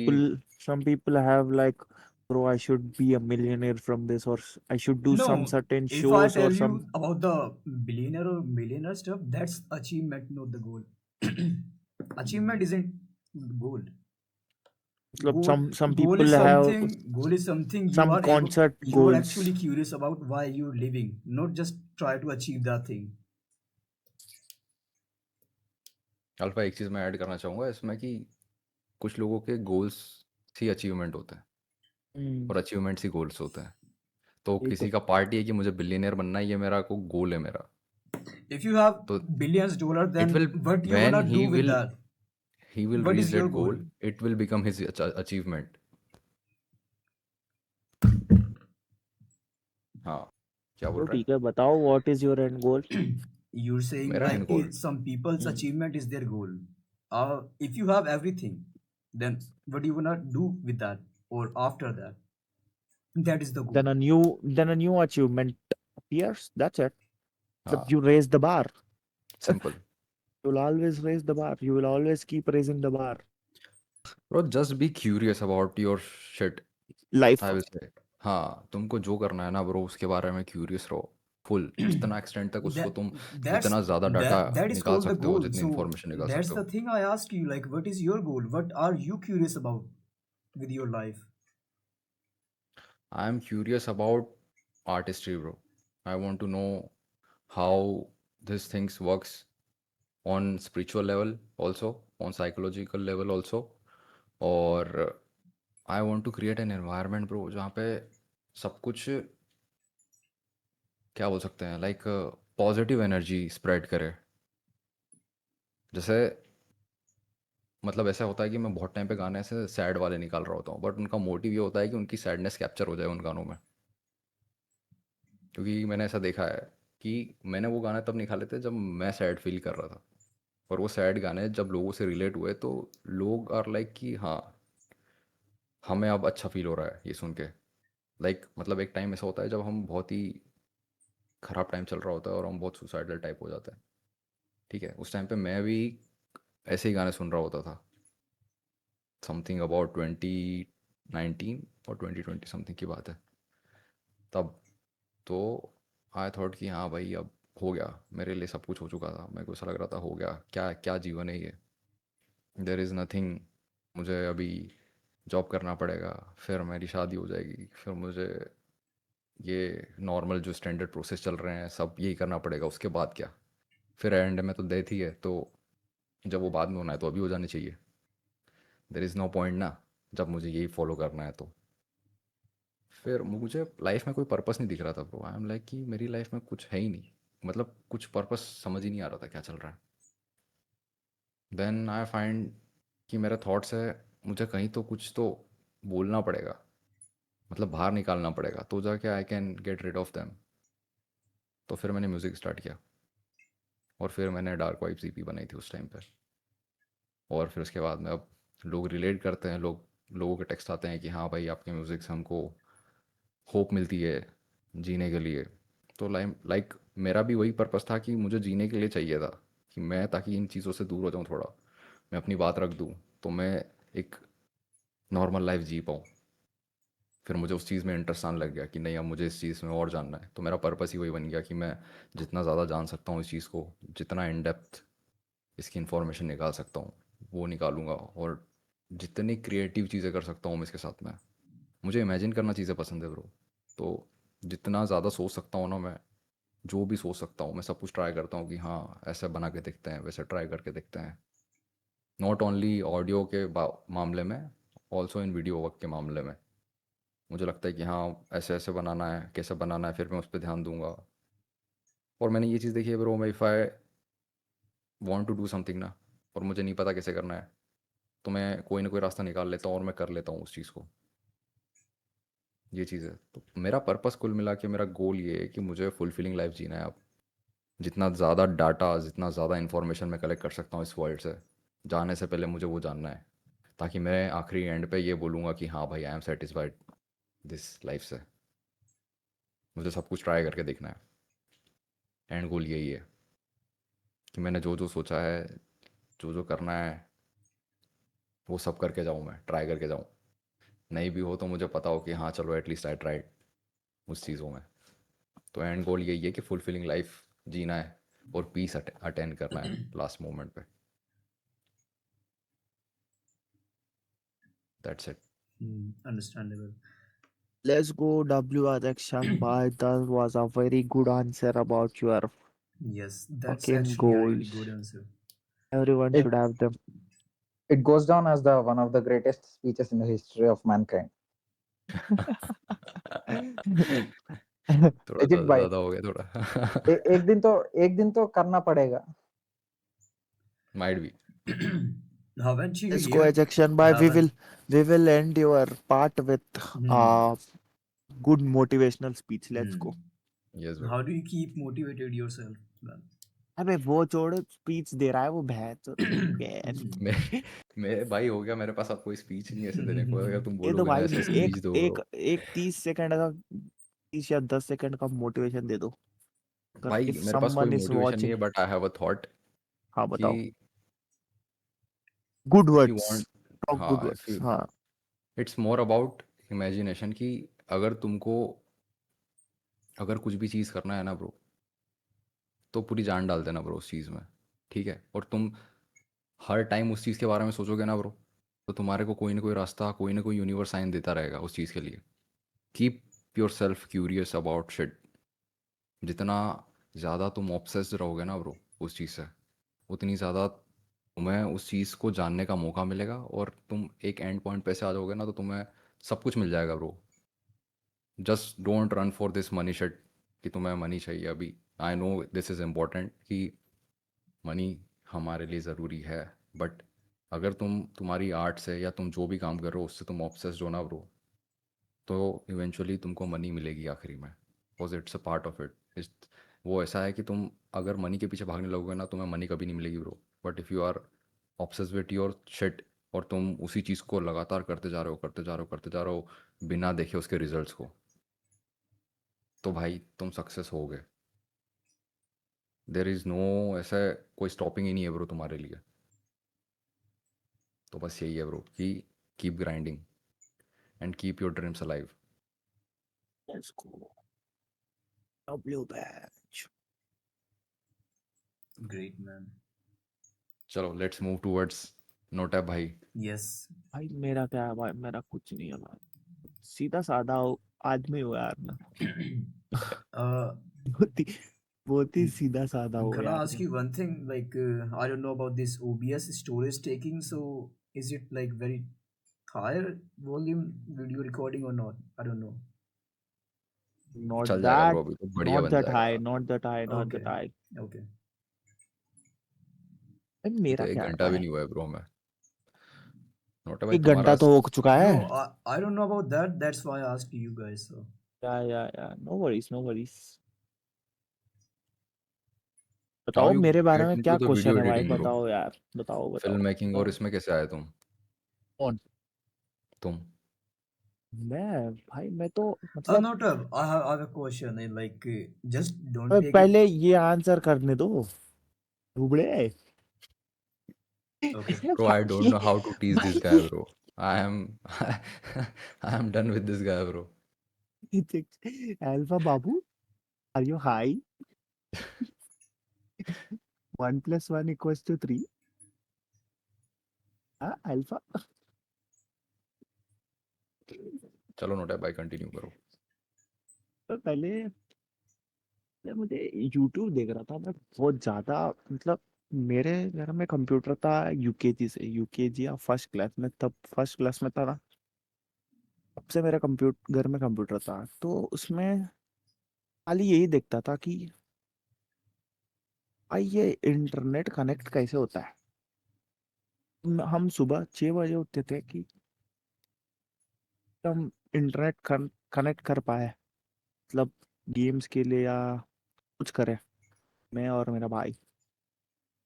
some people have like, bro, I should be a millionaire from this, or I should do some No, certain if I shows or tell some. you about the billionaire or millionaire stuff, that's achievement, not the goal. Achievement isn't the goal. मतलब Goal, some goal people is have something. Goal is something you some are able. concert You are goals. actually curious about why you're living, not just try to achieve that thing. Alpha एक चीज़ मैं add करना चाहूँगा इसमें कि कुछ लोगों के goals ही achievement होते हैं, और अचीवमेंट्स ही गोल्स होते हैं। तो यही किसी तो। का पार्टी है कि मुझे बिलियनियर बनना है, ये मेरा को गोल है मेरा। If you have तो billions $, it then will what you when gonna do with that? he will What reach is your that goal? goal, it will become his achievement. हाँ, क्या बोल तो रहा है? ठीक है, बताओ what is your end goal? You're saying मेरा like and goal some people's achievement is their goal. If you have everything, then what do you wanna do with that, or after that? That is the goal. Then a new achievement appears. That's it. हाँ, You raise the bar. Simple You'll always raise the bar. You will always keep raising the bar. Bro. Just be curious about your shit, Life. I will say. हाँ, तुमको जो करना है ना bro, उसके बारे में क्यूरियस रहो फुल, जितना एक्सटेंट तक उसको that तुम that's जितना ज़्यादा डाटा that is निकाल called the सकते हो, goal. जितनी So इंफॉर्मेशन निकाल that's सकते the हो। thing I ask you, like, what is your goal? What are you curious about with your life? I am curious about artistry bro. I want to know how this things works on spiritual level also, on psychological level also, और I want to create an environment bro जहाँ पे सब कुछ, क्या बोल सकते हैं, like positive energy spread करे। जैसे मतलब ऐसा होता है कि मैं बहुत टाइम पे गाने ऐसे सैड वाले निकाल रहा होता हूँ, बट उनका मोटिव ये होता है कि उनकी सैडनेस कैप्चर हो जाए उन गानों में। क्योंकि मैंने ऐसा देखा है कि मैंने वो गाने तब निकाले थे जब मैं सैड फील कर रहा था, और वो सैड गाने जब लोगों से रिलेट हुए तो लोग आर लाइक कि हाँ, हमें अब अच्छा फील हो रहा है ये सुन के। लाइक मतलब एक टाइम ऐसा होता है जब हम बहुत ही ख़राब टाइम चल रहा होता है और हम बहुत सुसाइडल टाइप हो जाते हैं, ठीक है। उस टाइम पे मैं भी ऐसे ही गाने सुन रहा होता था, समथिंग अबाउट 19 और 2020 समथिंग की बात है तब। तो आई थॉट कि हाँ भाई अब हो गया, मेरे लिए सब कुछ हो चुका था, मेरे को ऐसा लग रहा था हो गया, क्या क्या जीवन है ये, देर इज़ नथिंग। मुझे अभी जॉब करना पड़ेगा, फिर मेरी शादी हो जाएगी, फिर मुझे ये नॉर्मल जो स्टैंडर्ड प्रोसेस चल रहे हैं सब यही करना पड़ेगा, उसके बाद क्या, फिर एंड में तो डेथ ही है, तो जब वो बाद में होना है तो अभी हो जानी चाहिए। देर इज़ नो पॉइंट ना, जब मुझे यही फॉलो करना है तो। फिर मुझे लाइफ में कोई पर्पस नहीं दिख रहा था ब्रो, आई एम लाइक कि मेरी लाइफ में कुछ है ही नहीं, मतलब कुछ पर्पस समझ ही नहीं आ रहा था क्या चल रहा है। देन आई फाइंड कि मेरे थॉट्स है, मुझे कहीं तो कुछ तो बोलना पड़ेगा, मतलब बाहर निकालना पड़ेगा, तो जाके I can get rid of them. तो फिर मैंने म्यूज़िक स्टार्ट किया, और फिर मैंने डार्क वाइब्स ईपी बनाई थी उस टाइम पे। और फिर उसके बाद में अब लोग रिलेट करते हैं, लोगों के टेक्स्ट आते हैं कि हाँ भाई आपके म्यूज़िक से हमको होप मिलती है जीने के लिए। तो लाइक मेरा भी वही पर्पस था कि मुझे जीने के लिए चाहिए था, कि मैं ताकि इन चीज़ों से दूर हो जाऊँ थोड़ा, मैं अपनी बात रख दूँ, तो मैं एक नॉर्मल लाइफ जी पाऊँ। फिर मुझे उस चीज़ में इंटरेस्ट आने लग गया कि नहीं अब मुझे इस चीज़ में और जानना है, तो मेरा पर्पस ही वही बन गया कि मैं जितना ज़्यादा जान सकता हूँ इस चीज़ को, जितना इन डेप्थ इसकी इन्फॉर्मेशन निकाल सकता हूँ वो निकालूंगा, और जितनी क्रिएटिव चीज़ें कर सकता हूँ मैं इसके साथ में। मुझे इमेजिन करना चीज़ें पसंद है ब्रो, तो जितना ज़्यादा सोच सकता हूँ ना मैं, जो भी सोच सकता हूँ मैं सब कुछ ट्राई करता हूँ कि हाँ ऐसा बना के देखते हैं, वैसे ट्राई करके देखते हैं। नॉट ओनली ऑडियो के मामले में, ऑल्सो इन वीडियो वर्क के मामले में मुझे लगता है कि हाँ ऐसे ऐसे बनाना है, कैसे बनाना है, फिर मैं उस पर ध्यान दूंगा। और मैंने ये चीज़ देखी है ब्रो, मैं if I want to do something ना, और मुझे नहीं पता कैसे करना है, तो मैं कोई ना कोई रास्ता निकाल लेता हूँ और मैं कर लेता हूँ उस चीज़ को। ये चीज़ है, तो मेरा पर्पस कुल मिला के मेरा गोल ये है कि मुझे फुलफिलिंग लाइफ जीना है अब। जितना ज़्यादा डाटा, जितना ज़्यादा इन्फॉर्मेशन मैं कलेक्ट कर सकता हूँ इस वर्ल्ड से, जाने से पहले मुझे वो जानना है, ताकि मैं आखिरी एंड पे ये बोलूँगा कि हाँ भाई I am satisfied this life से। मुझे सब कुछ ट्राई करके देखना है, एंड गोल यही है कि मैंने जो जो सोचा है, जो जो करना है, वो सब करके जाऊँ, मैं ट्राई करके जाऊँ। नहीं भी हो तो मुझे पता हो कि हाँ चलो एटलीस्ट आई ट्राइड उस चीज़ों में। तो एंड गोल यही है कि फुलफिलिंग लाइफ जीना है और पीस अटेंड करना है लास्ट मोमेंट पे। That's it. Understandable. Let's go, W. Akshan bhai. That was a very good answer about your Yes, that's fucking actually a really goals. good answer. Everyone It should have them. it goes down as the one of the greatest speeches in the history of mankind. थोड़ा अजित भाई, ज़्यादा हो गया थोड़ा। एक दिन तो करना पड़ेगा. माइट भी। Haven't you Let's go, heard? Akshan bhai. Haven't. We will end your part with Hmm. a good motivational speech. Let's go. Hmm. Yes bro. How do you keep motivated yourself, man? अबे वो छोड़, speech दे रहा है वो भैंस मैं मेरे भाई हो गया, मेरे पास अब कोई स्पीच नहीं है ऐसे देने को, अगर तुम ये तो बोलोगे ना भाई ऐसे एक स्पीच दो एक ब्रो। एक 30 सेकंड का, 30 या 10 सेकंड का मोटिवेशन दे दो, अगर भाई इफ मेरे पास कोई समवन इज मोटिवेशन नहीं वाचिंग. है, but I have a thought हाँ कि बताओ. Good if you words. Want, talk good हाँ इफ़ वर्ड्स. यू, हाँ. इट्स मोर अबाउट इमेजिनेशन, कि अगर तुमको अगर कुछ भी चीज़ करना है ना ब्रो, तो पूरी जान डाल देना ब्रो उस चीज़ में, ठीक है। और तुम हर टाइम उस चीज़ के बारे में सोचोगे ना ब्रो, तो तुम्हारे को कोई ना कोई रास्ता, कोई ना कोई यूनिवर्स साइन देता रहेगा उस चीज़ के लिए। Keep your self curious about shit. जितना ज़्यादा तुम ऑब्सेस्ड रहोगे ना ब्रो उस चीज़ से, उतनी ज़्यादा तुम्हें उस चीज़ को जानने का मौका मिलेगा, और तुम एक एंड पॉइंट पे से आ जाओगे ना, तो तुम्हें सब कुछ मिल जाएगा bro. Just don't run for this money shit, कि तुम्हें मनी चाहिए अभी। I know this is important कि मनी हमारे लिए ज़रूरी है, बट अगर तुम्हारी आर्ट से या तुम जो भी काम कर रहे हो उससे तुम ऑब्सेस्ड हो ना ब्रो, तो इवेंचुअली तुमको मनी मिलेगी आखिरी में, because it's a part of it. इस वो ऐसा है कि तुम अगर मनी के पीछे भागने लगोगे ना, तुम्हें मनी कभी नहीं मिलेगी bro. But if you are obsessed with your shit, और तुम उसी चीज़ को लगातार करते जा रहे हो, करते जा रहे हो, करते जा रहे हो, बिना देखे उसके रिजल्ट्स को, तो भाई तुम सक्सेस होगे। देर इज़ नो, ऐसा कोई स्टॉपिंग ही नहीं है ब्रो तुम्हारे लिए। तो बस यही है ब्रो कि keep grinding and keep your dreams alive. Let's go. W batch. Great, man. चलो let's move towards नोटैब भाई. Yes. भाई मेरा क्या है भाई, मेरा कुछ नहीं है भाई, सीधा साधा आदमी हो यार मैं। uh, बहुत ही सीधा साधा हो can I यार ask मैं। you one thing? Like, I don't know about this OBS storage taking. So, is it like very higher volume video recording or not? I don't know. Not चल जाएगा that, bro, अभी तो बढ़िया not बन that जाएगा. high, not that high, not that Okay. high। Okay. भाई ये मेरा तो एक क्या है घंटा भी भाई, नहीं हुआ है ब्रो में. नोटैब भाई 1 घंटा तुम्हारा तो हो चुका है। No, I don't know about that. That's why I asked you guys. So, yeah no worries, no worries. how बताओ you मेरे बारे get में क्या into the video क्वेश्चन है भाई, editing bro? बताओ यार, बताओ बताओ फिल्म मेकिंग और बताओ। इसमें कैसे आए तुम? कौन? तुम मैं भाई, मैं तो oh, मतलब, not I have a question. Like, just don't अबे take it. पहले ये आंसर करने दो बुबड़े। Okay. bro, I don't know how to tease this guy भाई bro. I am I am done with this guy bro. Alpha Babu, are you high? 1 + 1 = 3। हाँ alpha. चलो नोटैब भाई continue करो. तो पहले मुझे यूट्यूब देख रहा था मैं बहुत ज्यादा, मतलब मेरे घर में कंप्यूटर था यूकेजी से, यूकेजी या फर्स्ट क्लास में, तब फर्स्ट क्लास में था ना, तब से मेरा कंप्यूटर घर में कंप्यूटर था, तो उसमें खाली यही देखता था कि भाई ये इंटरनेट कनेक्ट कैसे होता है। हम सुबह 6 बजे उठते थे कि हम इंटरनेट कनेक्ट कर पाए, मतलब गेम्स के लिए या कुछ करें। मैं और मेरा भाई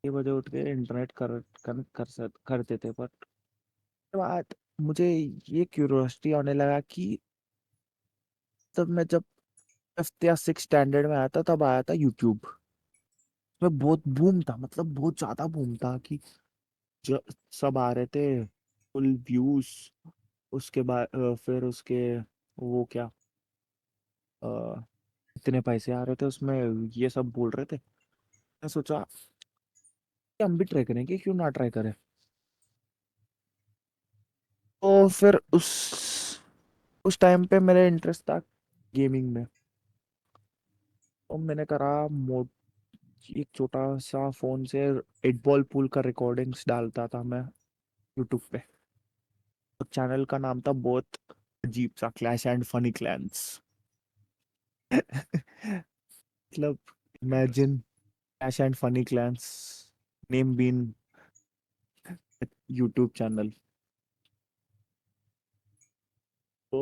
6 बजे उठ के इंटरनेट कनेक्ट करते थे, पर उसके बाद मुझे ये क्यूरियोसिटी आने लगा कि तब मैं जब 5th या 6th स्टैंडर्ड में आया था, तब आया था यूट्यूब। उसमें बहुत बूम था, मतलब बहुत ज्यादा बूम था कि जो सब आ रहे थे, फुल व्यूज। उसके बाद फिर उसके वो क्या, अ, इतने पैसे आ रहे थे उसमें, ये सब बोल रहे थे। मैं सोचा कि हम भी ट्राई करेंगे, क्यों ना ट्राई करें। तो फिर उस टाइम पे मेरा इंटरेस्ट था गेमिंग में, तो मैंने करा मोड, एक छोटा सा फोन से 8 बॉल पूल का रिकॉर्डिंग्स डालता था मैं यूट्यूब पे। तो चैनल का नाम था बहुत अजीब सा, क्लैश एंड फनी क्लैंस। मतलब imagine clash and funny clans name been YouTube channel. तो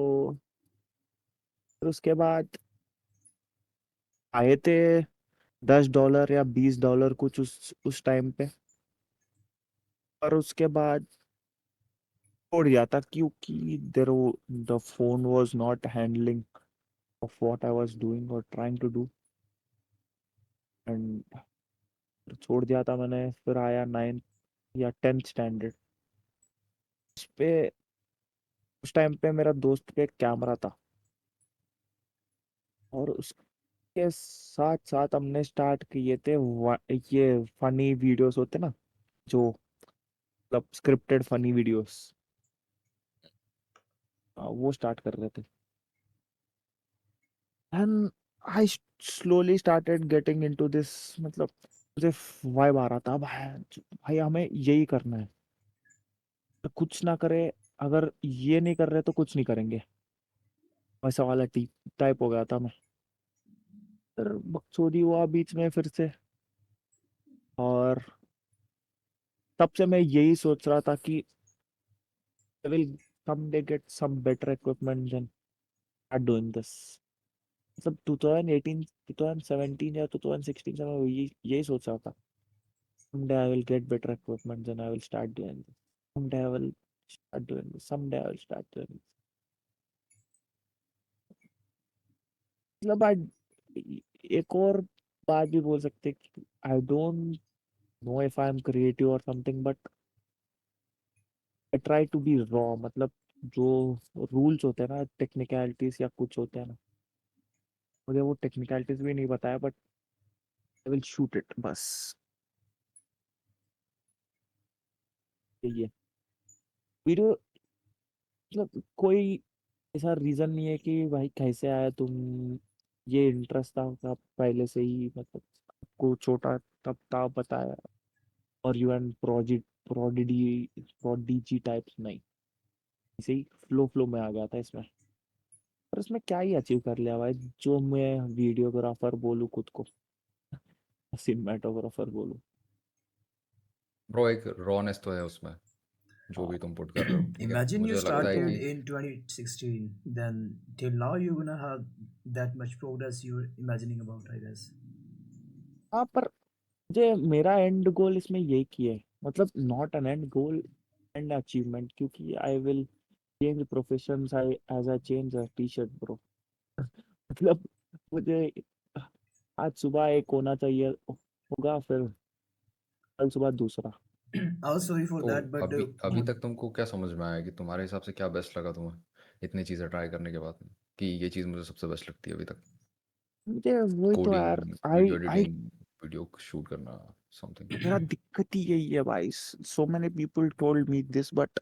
फिर उसके बाद आए थे $10 या $20 कुछ उस टाइम पे, और उसके बाद छोड़ दिया था क्योंकि there the phone was not handling of what I was doing और ट्राइंग टू डू, एंड छोड़ दिया था मैंने। फिर आया 9th या 10th स्टैंडर्ड। उस पे उस टाइम पे मेरा दोस्त पे एक कैमरा था, और उसके साथ साथ हमने स्टार्ट किए थे ये फनी वीडियोस होते ना, जो मतलब स्क्रिप्टेड फनी वीडियोस, वो स्टार्ट कर रहे थे। And I slowly started getting into this, मतलब मुझे वाइब आ रहा था भाई, भाई हमें यही करना है, तो कुछ ना करे, अगर ये नहीं कर रहे तो कुछ नहीं करेंगे, वैसा वाला टाइप हो गया था मैं। फिर बकचोदी हुआ बीच में फिर से, और तब से मैं यही सोच रहा था कि I will someday get some better equipment than start doing this। मतलब 2018 2017 या 2016 से मैं यही सोच रहा था, someday I will get better equipment, then I will start doing this, someday I will start doing this, someday I will start doing this। मतलब एक और बात भी बोल सकते कि I don't know if I am creative और something, but I try to be raw, मतलब जो रूल्स होते हैं ना, टेक्निकलिटीज या कुछ होते हैं ना, मुझे वो टेक्निकलिटीज भी नहीं बताया, but I will shoot it, बस यही है। वीडियो मतलब कोई ऐसा रीजन नहीं है कि भाई कैसे आया तुम, ये इंटरेस्ट था आपका पहले से ही, मतलब आपको छोटा तब था बताया, और यू एन प्रोडिडी प्रोडिजी टाइप्स नहीं, ऐसे ही फ्लो फ्लो में आ गया था इसमें। पर इसमें क्या ही अचीव कर लिया भाई, जो मैं वीडियोग्राफर बोलूँ खुद को, सिनेमाटोग्राफर बोलूँ। ब्रो एक रॉनेस तो है उसमें, जो भी तुम पुट कर रहे हो, ठीक है। Imagine you मुझे लगता है started कि in 2016, then till now you're gonna have that much progress you're imagining about, I guess. हाँ, पर मुझे मेरा एंड गोल इसमें यही की है, मतलब not an end goal and achievement, क्योंकि I will change professions I as I change a T shirt bro. मतलब मुझे आज सुबह एक होना चाहिए होगा, फिर कल सुबह दूसरा। Oh, sorry for तो that, but अभी अभी तक तुमको क्या समझ में आया कि तुम्हारे हिसाब से क्या बेस्ट लगा तुम्हें इतनी चीज़ें ट्राई करने के बाद, कि ये चीज़ मुझे सबसे बेस्ट लगती है अभी तक? मुझे वही तो यार, कोडिंग, आई वीडियो आई एडिटिंग, वीडियो शूट करना, समथिंग। मेरा दिक्कत ही यही है भाई, so many people told me this but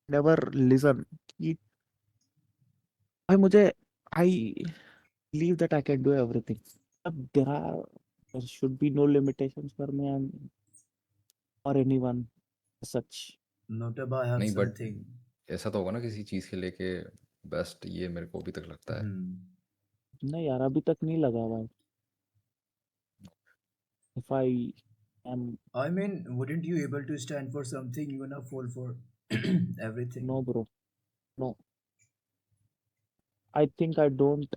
never listen कि भाई मुझे, आई believe that I can do everything. There should be no limitations for me and or anyone as such. Notaba, I have नहीं but something. ऐसा तो होगा ना किसी चीज़ के लेके, बेस्ट ये मेरे को अभी तक लगता है। नहीं यार, अभी तक नहीं लगा भाई। If I am I mean, wouldn't you able to stand for something? You gonna fall for everything. no bro, no. I think I don't,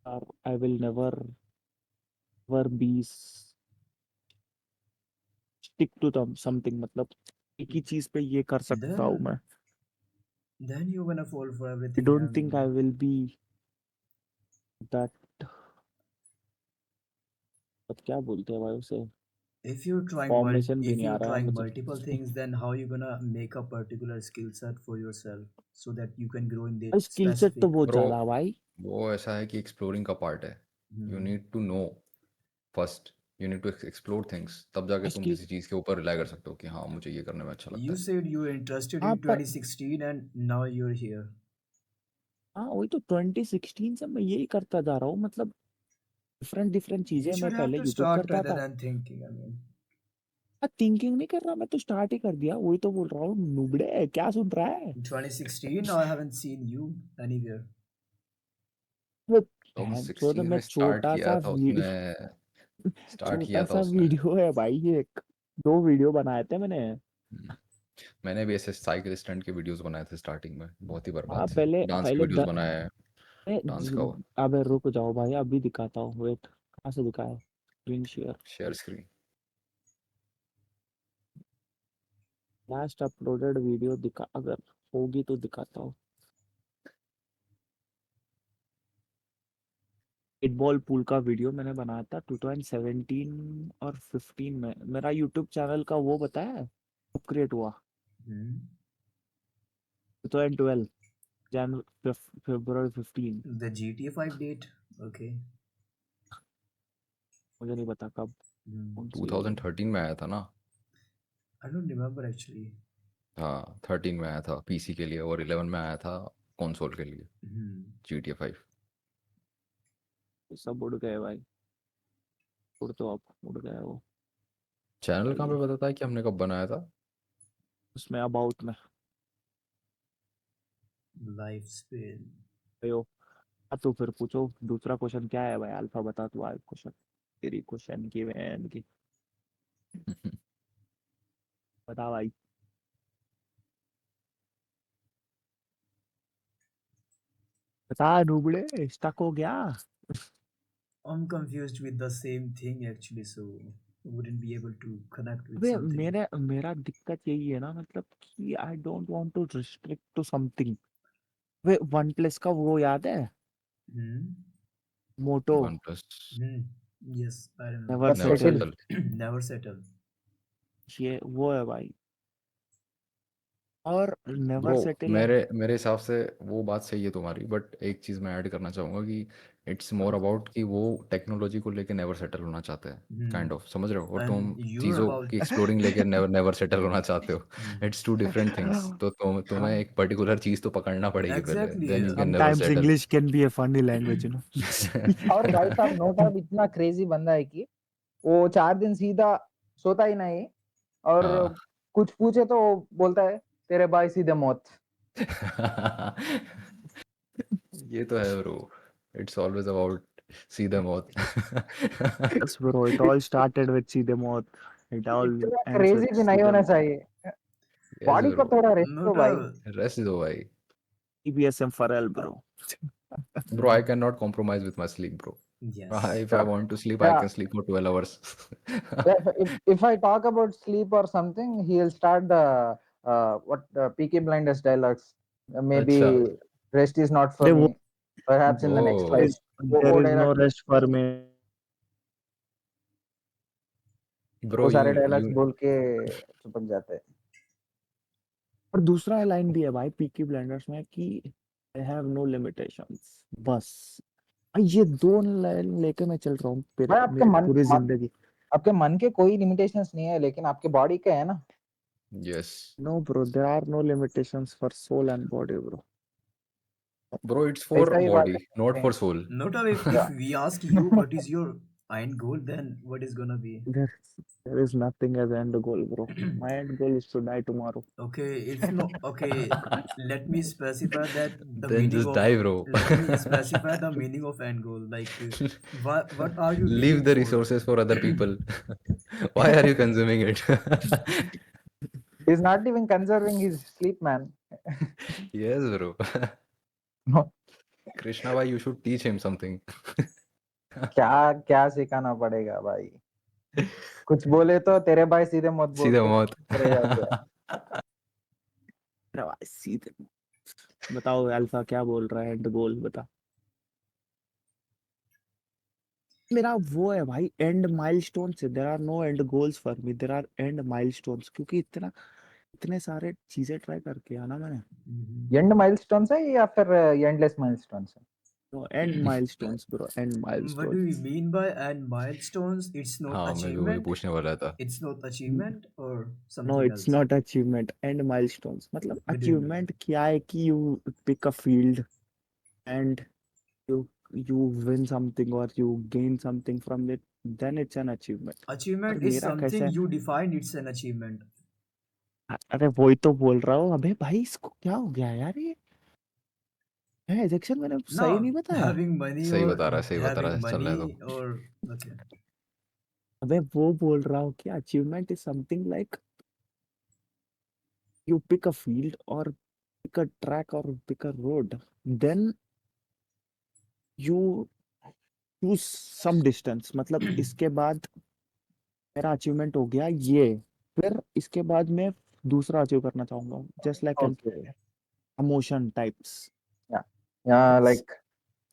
or I will never be stick to something. मतलब एक ही चीज पे ये कर सकता हूँ मैं। Then you're gonna fall for I everything, don't think I man. will be that, अब क्या बोलते हैं भाई उसे, फॉर्मेशन भी If नहीं आ you're रहा है trying मुझे। multiple things, then how you gonna make a particular skill set for yourself so that you can grow in the skill set तो specific. बहुत ब्रो ज्यादा भाई। वो ऐसा है कि एक्सप्लोरिंग का पार्ट है। You need to know first, you need to explore things, तब जाके तुम स्किल, किसी चीज़ के ऊपर रिलाई कर सकते हो कि हाँ मुझे ये करने में अच्छा लगता You है। said you were interested हाँ in पर 2016 and now you're here. हाँ वही तो 2016 से मैं यही करता जा रहा हूँ, मतलब डिफरेंट डिफरेंट You चीजें मैं should have पहले to यूट्यूब start करता rather था। than thinking. I mean, हाँ, थिंकिंग नहीं कर रहा, मैं तो स्टार्ट ही कर दिया, वही तो बोल रहा हूँ, नुबड़े क्या सुन रहा है। in 2016, I haven't seen you anywhere. वो तुम छोड़, 16 मैं में स्टार्ट छोटा किया सा था वीडियो, उसने, स्टार्ट छोटा किया था सा उसने। वीडियो है भाई, एक दो वीडियो बनाए थे मैंने। मैंने भी ऐसे साइकिल स्टंट के वीडियोस बनाए थे स्टार्टिंग में, बहुत ही हाँ बर्बाद से। पहले डांस के पहले वीडियोस बनाए हैं, डांस का अबे रुक जाओ भाई, अभी दिखाता हूँ, वेट, कहाँ से दिखाया, screen share, share screen. Last uploaded video दिखा, अगर होगी तो दिखाता हूँ। फुटबॉल पूल का वीडियो मैंने बनाया था 2017 और 15 में, मेरा यूट्यूब चैनल का वो बताया कब क्रिएट हुआ, Hmm. 2012 जन फरवरी 15, The GTA 5 date. Okay. मुझे नहीं पता कब, Hmm. कौन सी, 2013 में आया था ना? I don't remember actually. हाँ 13 में आया था पीसी के लिए, और 11 में आया था कंसोल के लिए, Hmm. GTA 5। सब उड़ गए भाई, उड़ तो अब उड़ गए वो, चैनल कहाँ भाई पे बताता है कि हमने कब बनाया था? उसमें अबाउट में Lifespan. भयो। हाँ, तो फिर पूछो दूसरा क्वेश्चन क्या है भाई, अल्फा बता तू आज क्वेश्चन, तेरी क्वेश्चन की वैन की, बता भाई। बता नुबड़े, स्टक हो गया। I'm confused with the same thing actually, so wouldn't be able to connect with अबे something. मेरा दिक्कत यही है ना, मतलब कि I don't want to restrict to something. वे वन प्लस का वो याद है, Hmm. Moto, one plus, Hmm. Yes, I remember. Never never settle, settle. Never settle. ये वो है भाई। और नेवर ब्रो सेटल मेरे मेरे हिसाब से वो बात सही है तुम्हारी, बट एक चीज़ मैं ऐड करना चाहूँगा कि इट्स मोर अबाउट कि वो टेक्नोलॉजी को लेके नेवर सेटल होना चाहते हैं, काइंड ऑफ, समझ रहे हो, और तुम And you're चीज़ों about की एक्सप्लोरिंग लेके नेवर नेवर सेटल होना चाहते हो। Hmm. It's two different things. तो तुम्हें एक पर्टिकुलर चीज़ तो पकड़ना पड़ेगी पहले, exactly. Then you can never sometimes settle. English can be a funny language, you know. और भाई साहब नोट अब इतना क्रेजी बंदा है कि वो 4 दिन सीधा सोता ही नहीं, और हाँ। कुछ पूछे तो बोलता है तेरे भाई सीधे मौत। ये तो है ब्रो, इट्स ऑलवेज अबाउट सीधे मौत। Yes, bro. It all started with सीधे मौत. It all इतना ends with क्रेजी भी नहीं सीधे होना मौत. चाहिए, यस बॉडी को ब्रो, थोड़ा रेस्ट दो भाई। Not रेस्ट दो भाई। EBSM for L, bro. Bro, I cannot compromise with my sleep, bro. yes. If I want to sleep, I Yeah, can sleep for 12 hours. if I talk about sleep or something, he'll start the what Peaky Blinders dialogues. Maybe अच्छा, rest is not for अरे me. वो Perhaps in the next oh, life. वो there is no dialogue, rest for me. bro, वो सारे you dialogues you बोल के चिपक जाते हैं। और दूसरा लाइन भी है भाई पीकी ब्लाइंडर्स में कि आई हैव नो लिमिटेशंस, बस ये दो लाइन लेके मैं चल रहा हूँ भाई आपके पूरी जिंदगी। आपके मन के कोई लिमिटेशंस नहीं है, लेकिन आपके बॉडी के है ना। yes, no bro, there are no limitations for soul and body bro. bro, it's for ऐसा ही बात body, not है। for soul. Not if we ask you what is your end goal, then what is gonna be? There is nothing as end goal, bro. My end goal is to die tomorrow. Okay, if no, okay, let me specify that the Then meaning just of die, bro. let me specify the meaning of end goal. Like, what are you Leave living the for? resources for other people. Why are you consuming it? He's not even conserving his sleep, man. Yes, bro. No. Krishna bhai, you should teach him something. क्या क्या सिखाना पड़ेगा भाई, कुछ बोले तो तेरे भाई सीधे मत बोल सीधे के मौत। चले जाते हैं। अरे भाई सीधे बताओ अल्फा क्या बोल रहा है, एंड गोल बता. मेरा वो है भाई एंड माइलस्टोन्स है. There are no end goals for me, there are end milestones. क्योंकि इतने सारे चीजें ट्राई करके आना मैंने. एंड माइलस्टोन्स है या फिर एंडलेस माइलस्टोन्स है? No end milestones bro, and What do we milestones. mean by and milestones? It's not हाँ, मैं भी वही achievement. पूछने वाला था। It's not achievement or no something it's else. Not achievement, and milestones मतलब What do you mean? Achievement क्या है कि you pick a field and you you win something or you gain something from it, then it's an achievement. पर Achievement is मेरा कैसे something है? you define. It's an achievement. अरे वही तो बोल रहा हूँ. अबे भाई इसको क्या हो गया यार, ये है एजेक्शन मैंने सही No, नहीं बताया. having money सही or बता रहा है, सही बता रहा having है, चल रहा है तो। money or okay. अबे वो बोल रहा हूँ कि achievement is something like you pick a field और पिक अ ट्रैक और pick a road, then you choose some distance. मतलब इसके बाद मेरा अचीवमेंट हो गया ये, फिर इसके बाद मैं दूसरा अचीव करना चाहूंगा, just like an okay, emotion types. या या Yes. Like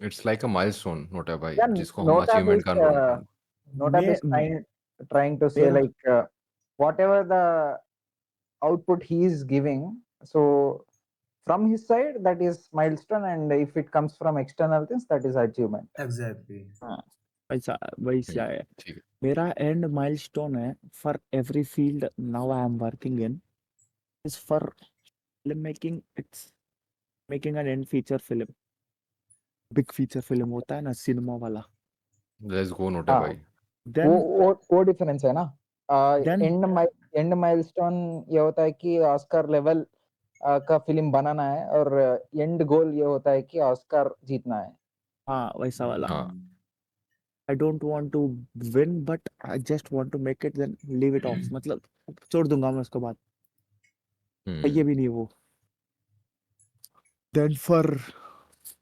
it's like a milestone, NOTA भाई, या जिसको हम नोटैप अचीवमेंट इज का नोटैप इज मैं trying to say मेरा like whatever the output he is giving, so from his side that is milestone, and if it comes from external things that is achievement. Exactly. हाँ वैसा वैसा है. ठीक है। मेरा एंड माइलस्टोन है for every field now I am working in is for film making. It's making an and feature film. Big feature film होता है ना सिनेमा वाला. लेट्स गो नोटा हाँ, भाई। देन वो डिफरेंस है ना. देन एंड माइलस्टोन ये होता है कि ऑस्कर लेवल का फिल्म बनाना है, और एंड गोल ये होता है कि ऑस्कर जीतना है. हाँ वैसा वाला. हाँ, I don't want to win but I just want to make it, then leave it off. मतलब छोड़ दूंगा मैं उसके बाद, ये भी नहीं वो. Then for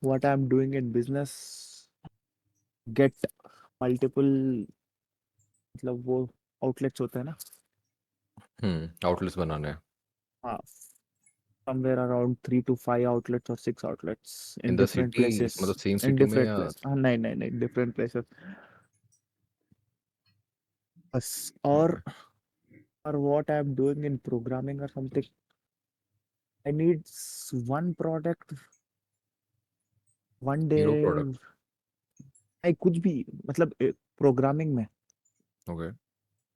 what I'm doing in business, get multiple मतलब वो outlets होते हैं ना. आउटलेट्स बनाने हैं हाँ, somewhere around 3 to 5 outlets or 6 outlets in in the different city, places. मतलब सेम In सिटी में different या places. हाँ नहीं different places. बस. और what I'm doing in programming or something, I need one product one hero day. Product. नहीं कुछ भी मतलब प्रोग्रामिंग में ओके।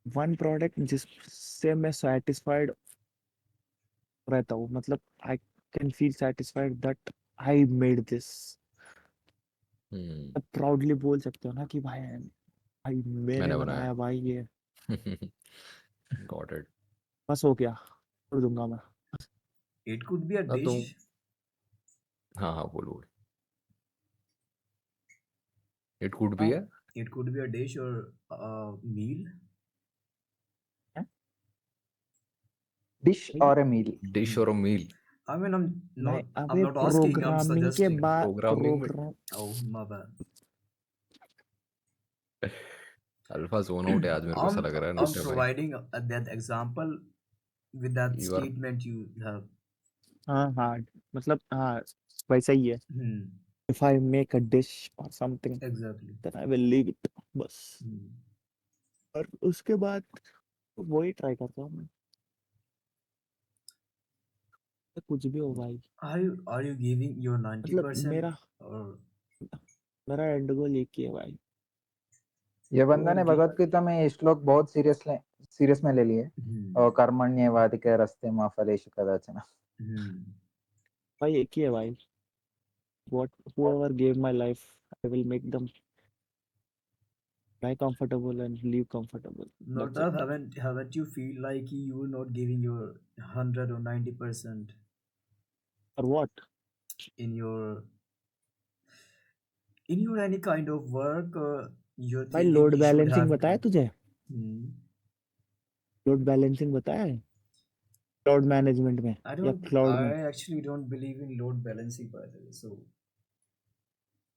वन प्रोडक्ट जिससे मैं सेटिस्फाइड रहता हूँ, मतलब I can feel satisfied that I made this. अब प्राउडली बोल सकते हो ना कि भाई भाई मैंने मैंने बनाया बनाया। भाई ये। Got it. बस हो गया, छोड़ दूंगा मैं। It could be a तो dish. हाँ हाँ बोलो बोलो। इट कुड बी हाँ, है। It could be a dish or a meal. Dish or a meal? Dish और मील। I mean, नहीं I'm अबे not asking, I'm प्रोग्रामिंग के suggesting. बाद प्रोग्रामिंग में program Oh, my bad. Alpha zone out है आज, मेरे को ऐसा लग रहा है I'm नोटे भाई। providing that example with that you are statement you have. हाँ हाँ मतलब हाँ वैसा ही है। Hmm. If I make a dish और something Exactly. Then I will leave it बस। Hmm. और उसके बाद वही ट्राई करता हूँ मैं, कुछ भी हो भाई। Are you giving your मतलब 90% or मेरा एंड गोल एक ही है भाई। ये बंदा don't ने give? भगवत गीता में ये श्लोक बहुत सीरियस में ले लिए। और Hmm. कर्मण्येवाधिकार रस्ते माँ फलेषु कदाचन। Hmm. भाई एक ही है भाई। what whoever gave my life, I will make them die comfortable and live comfortable. Not That's that it. haven't you feel like you were not giving your 100 or 90% Or what? in your any kind of work? You're भाई thinking load you should balancing have बताया to. तुझे? Hmm. Load balancing बताया है cloud management में या cloud में? I actually don't believe in load balancing by the way. So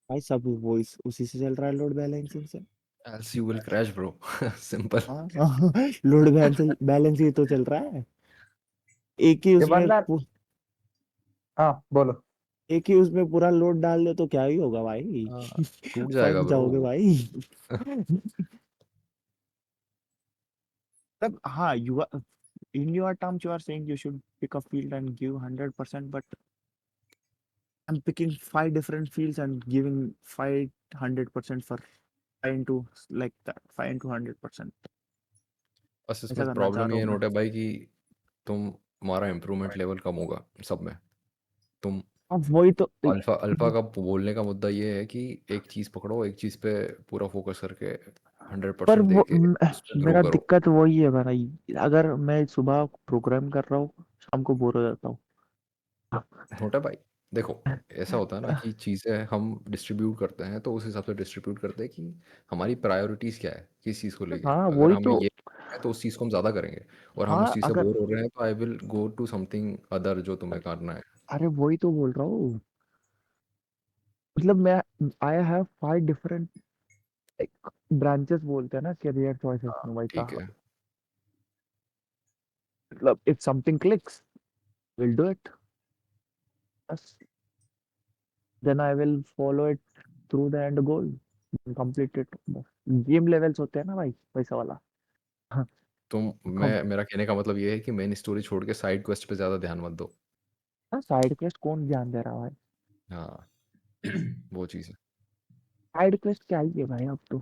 भाई सब वॉइस उसी से चल रहा है, लोड बैलेंसिंग से। Else you will crash bro. Simple. हाँ लोड बैलेंस ही तो चल रहा है। एक ही ये उसमें बंदा हाँ बोलो। एक ही उसमें पूरा लोड डाल दे तो क्या ही होगा भाई। टूट फंस जाएगा ब्रो। जाओगे भाई। तब हाँ you in your terms you are saying you should pick a field and give 100%, but I'm picking 5 different fields and giving 500% for 5 into like that 5 into 100%। बस ऐसा इसमें करना चाह प्रॉब्लम रहा ये हूँ मैं। नोट है भाई कि तुम्हारा इम्प्रूवमेंट लेवल कम होगा सब में। तुम अब वही तो अल्फा अल्फा का बोलने का मुद्दा ये है कि एक चीज पकड़ो, एक चीज पे पूरा फोकस करके पर 100% दे वो के उस पे ग्रो मेरा करो। दिक्कत वही है भाई, अगर मैं सुबह प्रोग्राम कर रहा हूँ शाम को बोर हो जाता हूँ। छोटा भाई देखो, ऐसा होता है ना कि चीज़ें हम डिस्ट्रीब्यूट करते हैं तो उस हिसाब से डिस्ट्रीब्यूट करते हैं कि हमारी प्रायोरिटीज़ क्या है किस चीज़ को लेके। हाँ अगर वही हमें तो। ये है तो उस चीज़ को हम ज़्यादा करेंगे, और हम उस हाँ चीज़ से अगर बोर हो रहे हैं तो I will go to something other जो तुम्हें करना है। अरे वही तो बोल रहा हूँ, मतलब मैं आई हैव 5 different ब्रांचेस बोलते हैं ना करियर चॉइसेस हाँ में वैसा। ठीक है। मतलब if something clicks will do it, बस then I will follow it through the end goal, complete it. Game levels होते हैं ना भाई वैसा वाला। हाँ तुम कम। मैं मेरा कहने का मतलब ये है कि मेन स्टोरी छोड़ के साइड क्वेस्ट पे ज़्यादा ध्यान मत दो। हाँ साइड क्वेस्ट कौन ध्यान दे रहा है भाई? हाँ वो चीज़ है। साइड क्वेस्ट क्या ही है भाई अब तो।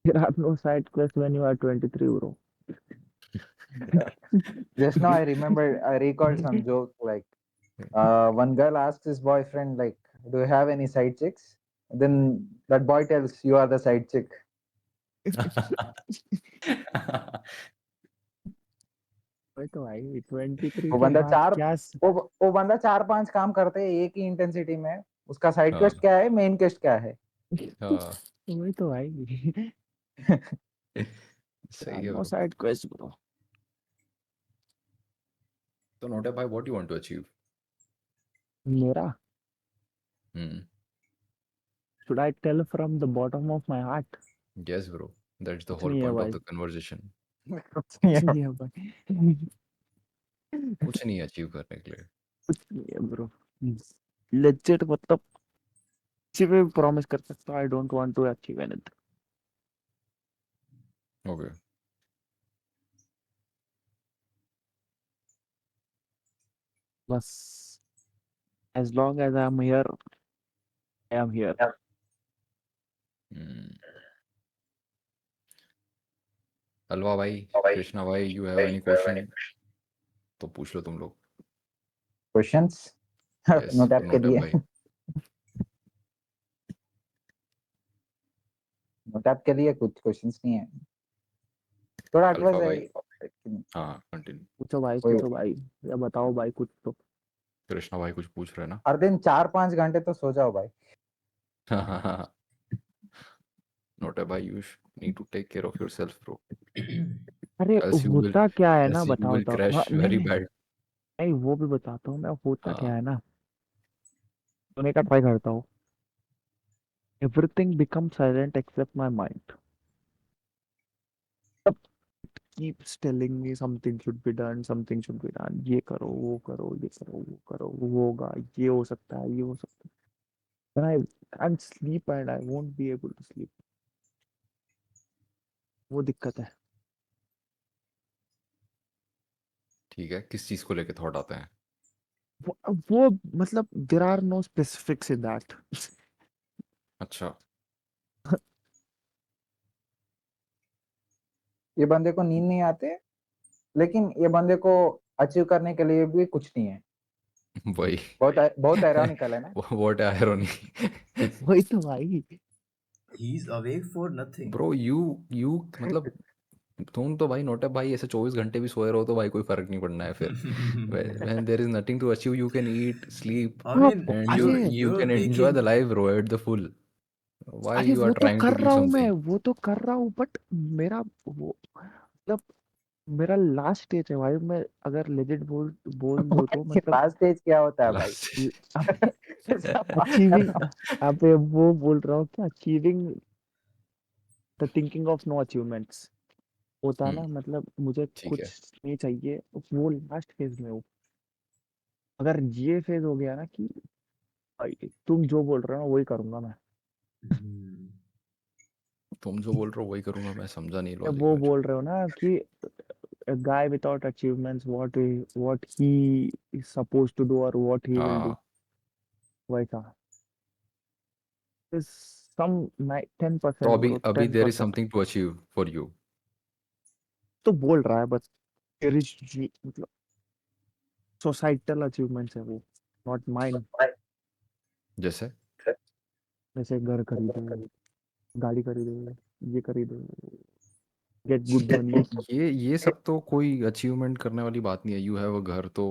There are no side quests when you are 23 bro। Just now I recalled some joke like one girl asks his boyfriend like, do you have any side chicks? Then that boy tells, you are the side chick. वही तो भाई 23 वो के बंदा बाद चार क्या वो बंदा 4-5 काम करते हैं एक ही इंटेंसिटी में। उसका साइड हाँ क्वेस्ट क्या है, मेन क्वेस्ट क्या है? हाँ वही तो भाई। सही है no bro. Side quest bro. तो नोटे भाई, what you want to achieve? मेरा hmm. should I tell from the bottom of my heart? Yes, bro. That's the कुछ whole नहीं है point of भाई, the conversation. कुछ नहीं है भाई। कुछ नहीं अचीव करने के लिए। कुछ नहीं है ब्रो, लेजिट मतलब किसी पे प्रॉमिस कर सकता हूँ I don't want to achieve anything. Okay. बस as long as I'm here, I am here. Hmm, अलवा भाई, कृष्णा भाई, यू हैव एनी क्वेश्चन तो पूछ लो तुम लोग। क्वेश्चंस यस, नोट ऐप के नोट लिए भाई। नोट ऐप के लिए कुछ क्वेश्चंस नहीं है, थोड़ा अल्फा एडवाइस भाई, है लेकिन हाँ कंटिन्यू। कोई पूछो भाई, या बताओ भाई कुछ तो। कृष्णा भाई कुछ पूछ रहे हैं ना? हर दिन 4-5 घंटे तो सो जाओ भाई। हाँ नोट भाई, you need to take care of yourself bro, अरे else you will होता क्या है ना, else you बताओ will बताओ। हाँ, crash नहीं very नहीं bad। नहीं, वो भी बताता हूँ मैं। होता क्या हाँ है ना, सुनने का ट्राई करता हूँ। Everything become silent except my mind. keeps telling me something should be done, something should be done, ये करो वो करो ये करो वो करो, वो होगा, ये हो सकता है, ये हो सकता है। When I and sleep and I won't be able to sleep, वो दिक्कत है। ठीक है, किस चीज को लेके थॉट आते हैं? वो मतलब there are no specifics in that. अच्छा, ये बंदे को नींद नहीं आते, लेकिन ये बंदे को अचीव करने के लिए भी कुछ नहीं है। वही। बहुत ironical है ना। What irony वही तो भाई। He's awake for nothing. Bro, you मतलब तुम तो भाई, नोट भाई ऐसे 24 घंटे भी सोए रहो तो भाई कोई फर्क नहीं पड़ना है फिर। when there is nothing to achieve, you can eat, sleep, I हाँ, mean, and अरे you you're can enjoy the taking. life bro at the full. Why अरे you वो are तो trying to कर do रहा हूँ मैं, something? वो तो कर रहा हूँ, बट मेरा वो मतलब मेरा लास्ट स्टेज है भाई। मैं अगर लेजिट बोल बोल दो तो मतलब लास्ट स्टेज क्या होता है भाई? Last अचीविंग, आप वो बोल रहा हूँ क्या, achieving the thinking of no achievements होता है ना। मतलब मुझे ठीक है, कुछ नहीं चाहिए, वो लास्ट फेज में हो। अगर ये फेज हो गया ना कि भाई तुम जो बोल रहे हो वही करूंगा मैं। Hmm. तुम जो बोल रहे हो वही करूंगा मैं, समझा नहीं लॉजिक वो में। बोल रहे हो ना कि a guy without achievements, what he is supposed to do or what he will do, हाँ, वैसा is some तो 10% अभी bro, अभी there is 10%। Something to achieve for you. तो बोल रहा है बस there is मतलब सोसाइटल अचीवमेंट्स है वो, नॉट माइंड। जैसे जैसे घर खरीदो, गाड़ी खरीदो, ये खरीदो, गेट गुड मनी। ये सब तो कोई अचीवमेंट करने वाली बात नहीं है। यू हैव अ घर तो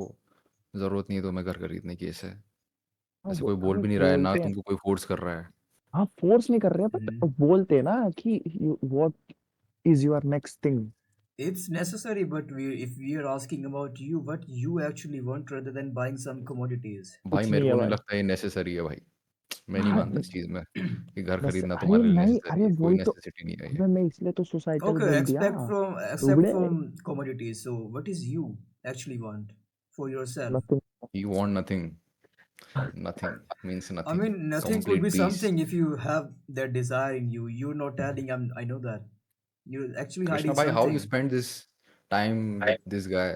जरूरत नहीं है तुम्हें घर खरीदने की। ऐसे हाँ ऐसे कोई बोल अरे भी नहीं रहा है ना, बोलते हैं। तुमको कोई फोर्स कर रहा है। हाँ फोर्स नहीं कर रहे हैं, बट Hmm. बोलते हैं ना कि what is your next thing. It's necessary, but if we are asking about you, what you actually want rather than buying some commodities. भाई कुछ मेरे नहीं को है नहीं भाई। लगता ये नेसेसरी है भाई। मैं नहीं हाँ, मानता इस चीज में कि घर बस खरीदना अरे तुम्हारे लिए नहीं, नेसेसरी अरे है। कोई वही तो। नेसेसिटी नहीं है ये। अबे मैं इसलिए तो सोसाइटल Okay, बोल दिया। except लुगड़े from commodities. So, what is you actually want for yourself? nothing. You want nothing. Nothing means I nothing. mean, nothing could Complete be peace. something if you have that desire in you. You're not telling. I know that. You're actually Krishna hiding bhai, how you something. spend this time with this guy?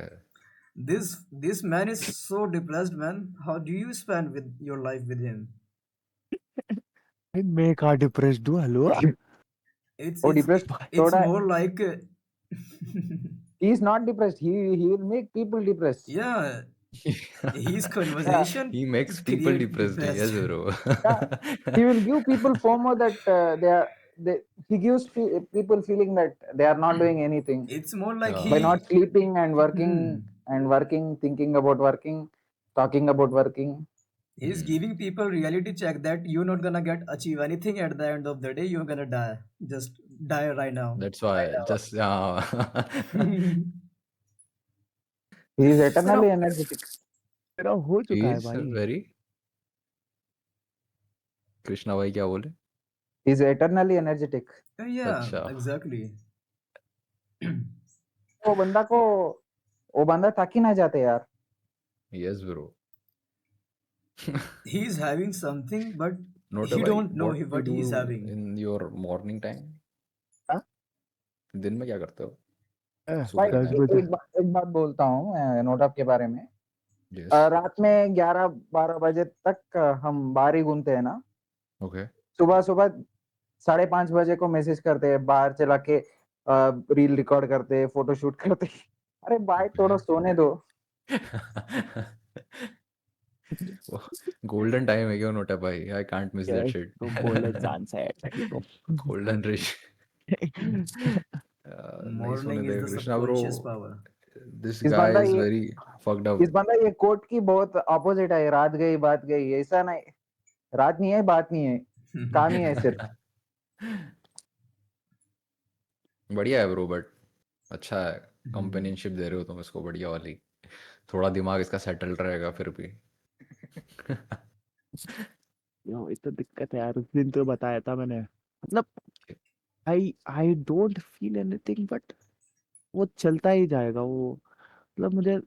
This man is so depressed, man. How do you spend with your life with him? मैं कहाँ depressed हूँ, hello. It's वो it's depressed it's थोड़ा। more like he is not depressed, he will make people depressed। yeah, his Yeah, conversation He makes people create depressed. Yes, depressed. bro. yeah, he will give people FOMO that he gives people feeling that they are not doing anything It's more like by हाँ, not sleeping and hmm, working, thinking about working, talking about working। he's giving people reality check that you're not gonna get achieve anything at the end of the day. You're gonna die. Just die right now. that's why. Just He is मेरा eternally energetic। मेरा हो चुका he है is भाई। very. Krishna भाई क्या बोले? He is eternally energetic। Yeah, अच्छा, exactly. वो बंदा को, वो बंदा थक ही ना जाते यार। yes, bro. He's having something, but नोटे he भाई, don't know what you what do he's having. in your morning time? हाँ? दिन में क्या करते हो? भाई सुबह के टाइम? बजे एक बात बोलता हूँ मैं नोटअप के बारे में। यस रात में 11-12 बजे तक हम बाहर ही घूमते हैं ना। ओके सुबह सुबह 5:30 बजे को मैसेज करते हैं, बाहर चला के रील रिकॉर्ड करते हैं, फोटो शूट करते हैं। अरे भाई थोड़ा सोने दो। गोल्डन टाइम है क्या नोटा भाई? I can't miss that yes, shit. तो गोल्डन चांस है टाइप ऑफ। Golden rich. नहीं सोने Morning is देगा the Krishna bro. subconscious power. This इस गाय बंदा इज ये वेरी फक्ड अप. इस बंदा ये कोट की बहुत अपोजिट है, रात गई बात गई, ऐसा नहीं। रात नहीं है, बात नहीं है, काम ही है सिर्फ। बढ़िया है ब्रो, बट अच्छा है. कंपेनियनशिप दे रहे हो तुम इसको, बढ़िया वाली. थोड़ा दिमाग इसका सेटल रहेगा फिर भी. यो, ये तो दिक्कत है यार। उस दिन तो बताया था मैंने, मतलब I don't feel anything, but वो चलता ही जाएगा वो। मतलब मुझे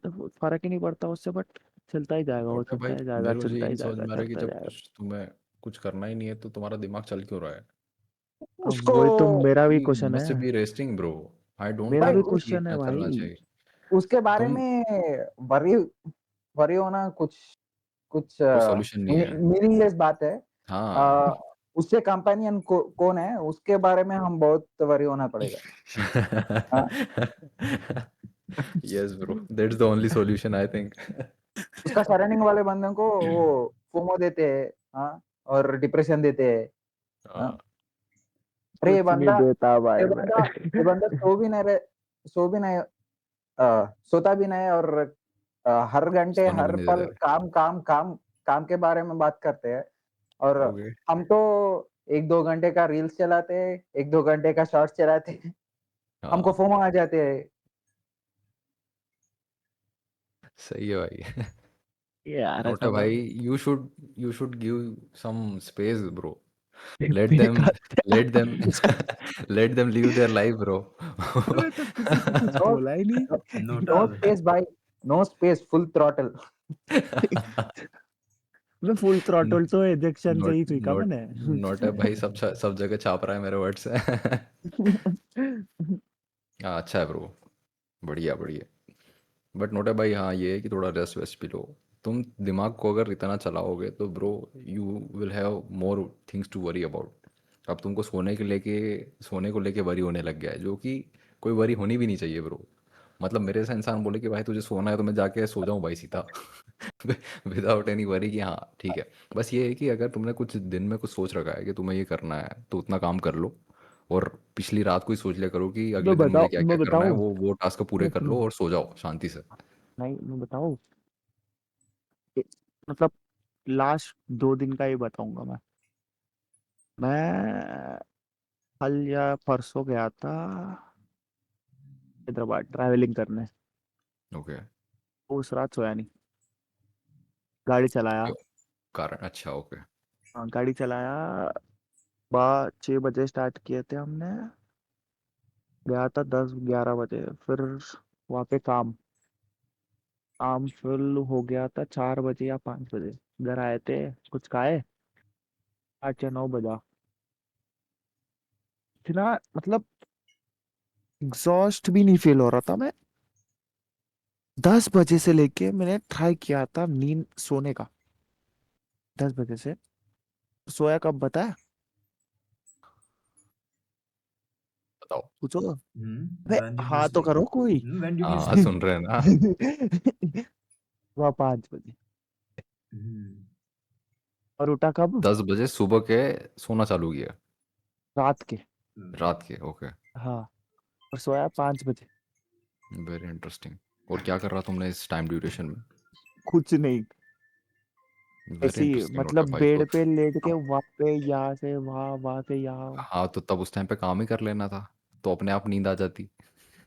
फर्क ही नहीं पड़ता उससे, बट चलता ही जाएगा, वो नोटा भाई, चलता ही जाएगा, मेरे को ये चलता नहीं ही समझ जाएगा, में आ रहा है कि चलता जब जाएगा। कुछ तुम्हें कुछ करना ही नहीं है तो तुम्हारा दिमाग चल क्यों रहा है? अब उसको वही तो मेरा भी ही क्वेश्चन मस्ट है। B resting bro. I don't मेरा भाई भी थिंक कि क्वेश्चन है इतना चलना भाई। चाहिए. उसके बारे तुम में वरी वरी होना कुछ कुछ कोई सॉल्यूशन नहीं है. मीनिंगलेस बात है। हाँ. उससे कंपेनियन कौन है उसके बारे में हम बहुत वरी होना पड़ेगा। हाँ, yes bro, that's the only solution I think. उसका सराउंडिंग वाले बंदों को वो फोमो देते हैं, हाँ, और डिप्रेशन देते हैं। हाँ। अरे कुछ नहीं देता भाई मैं। ये बंदा सो भी नहीं, सोता भी नहीं, और हर घंटे सोने भी हर नहीं पल देते. काम काम काम काम के बारे में बात करते हैं। और ओके. हम तो 1-2 घंटे का रील्स चलाते हैं, 1-2 घंटे का शॉर्ट्स चलाते हैं, हमको हाँ फोमो आ जाते हैं। सही है भाई. यार ऐसा नोटा मैं भाई, you should give some space bro. let them बेकार। let them let them live their life bro. मैंने तो किसी को कुछ नो बोला ही नहीं। No Nota. स्पेस भाई, नो स्पेस, फुल थ्रॉटल। मैं फुल थ्रॉटल तो एजेक्शन से नोट ही सीखा नोट मैंने। नोटा भाई सब जगह छाप रहा है मेरे वर्ड से. हाँ अच्छा है ब्रो. बढ़िया बढ़िया. बट नोटा भाई, हाँ ये है कि थोड़ा रेस्ट वेस्ट भी लो. तुम दिमाग को अगर इतना चलाओगे तो bro you will have more things to worry about. अब तुमको सोने को लेके वरी होने लग गया है, जो कि कोई वरी होनी भी नहीं चाहिए ब्रो. मतलब मेरे जैसा इंसान बोले कि भाई तुझे सोना है तो मैं जाके सो जाऊं भाई सीधा. विदाउट एनी वरी कि हाँ ठीक है. बस ये है कि अगर तुमने कुछ दिन में कुछ सोच रखा है कि तुम्हें ये करना है तो उतना काम कर लो. और पिछली रात को ही सोच लिया करो कि अगले दिन मुझे क्या मैं क्या करना है, बताऊं। वो टास्क पूरे सुनो कर सुनो, लो और सो जाओ शांति से. नहीं मैं बताऊं। ए- मतलब लास्ट 2 दिन का ही बताऊंगा मैं कल या परसों गया था हैदराबाद ट्रैवलिंग करने। ओके. उस रात सोया नहीं, गाड़ी चलाया। क्यों? कारण अच्छा ओके. हाँ, गाड़ी चलाया। 6 बजे स्टार्ट किए थे हमने, गया था 10-11 बजे। फिर वहाँ पे काम काम फुल हो गया था 4 बजे या 5 बजे। घर आए थे, कुछ खाए, 8 या 9 बजा। इतना मतलब एग्जॉस्ट भी नहीं फील हो रहा था मैं। 10 बजे से लेके मैंने ट्राई किया था नींद सोने का। 10 बजे से सोया कब बताया? बताओ. पूछो। अबे When did you हाँ तो sleep? करो कोई। When did you हाँ sleep? सुन रहे हैं ना. वह 5 बजे। Hmm. और उठा कब? 10 बजे सुबह के सोना चालू किया? रात के। रात के ओके. हाँ, और सोया 5 बजे। Very interesting. और क्या कर रहा तुमने इस टाइम ड्यूरेशन में? कुछ नहीं, वेरी ऐसे ही इंटरेस्टिंग नोट है मतलब भाई. तो बेड पे लेट के वहां पे यहाँ से वहां, वहां से यहाँ। हाँ तो तब उस टाइम पे काम ही कर लेना था, तो अपने आप नींद आ जाती.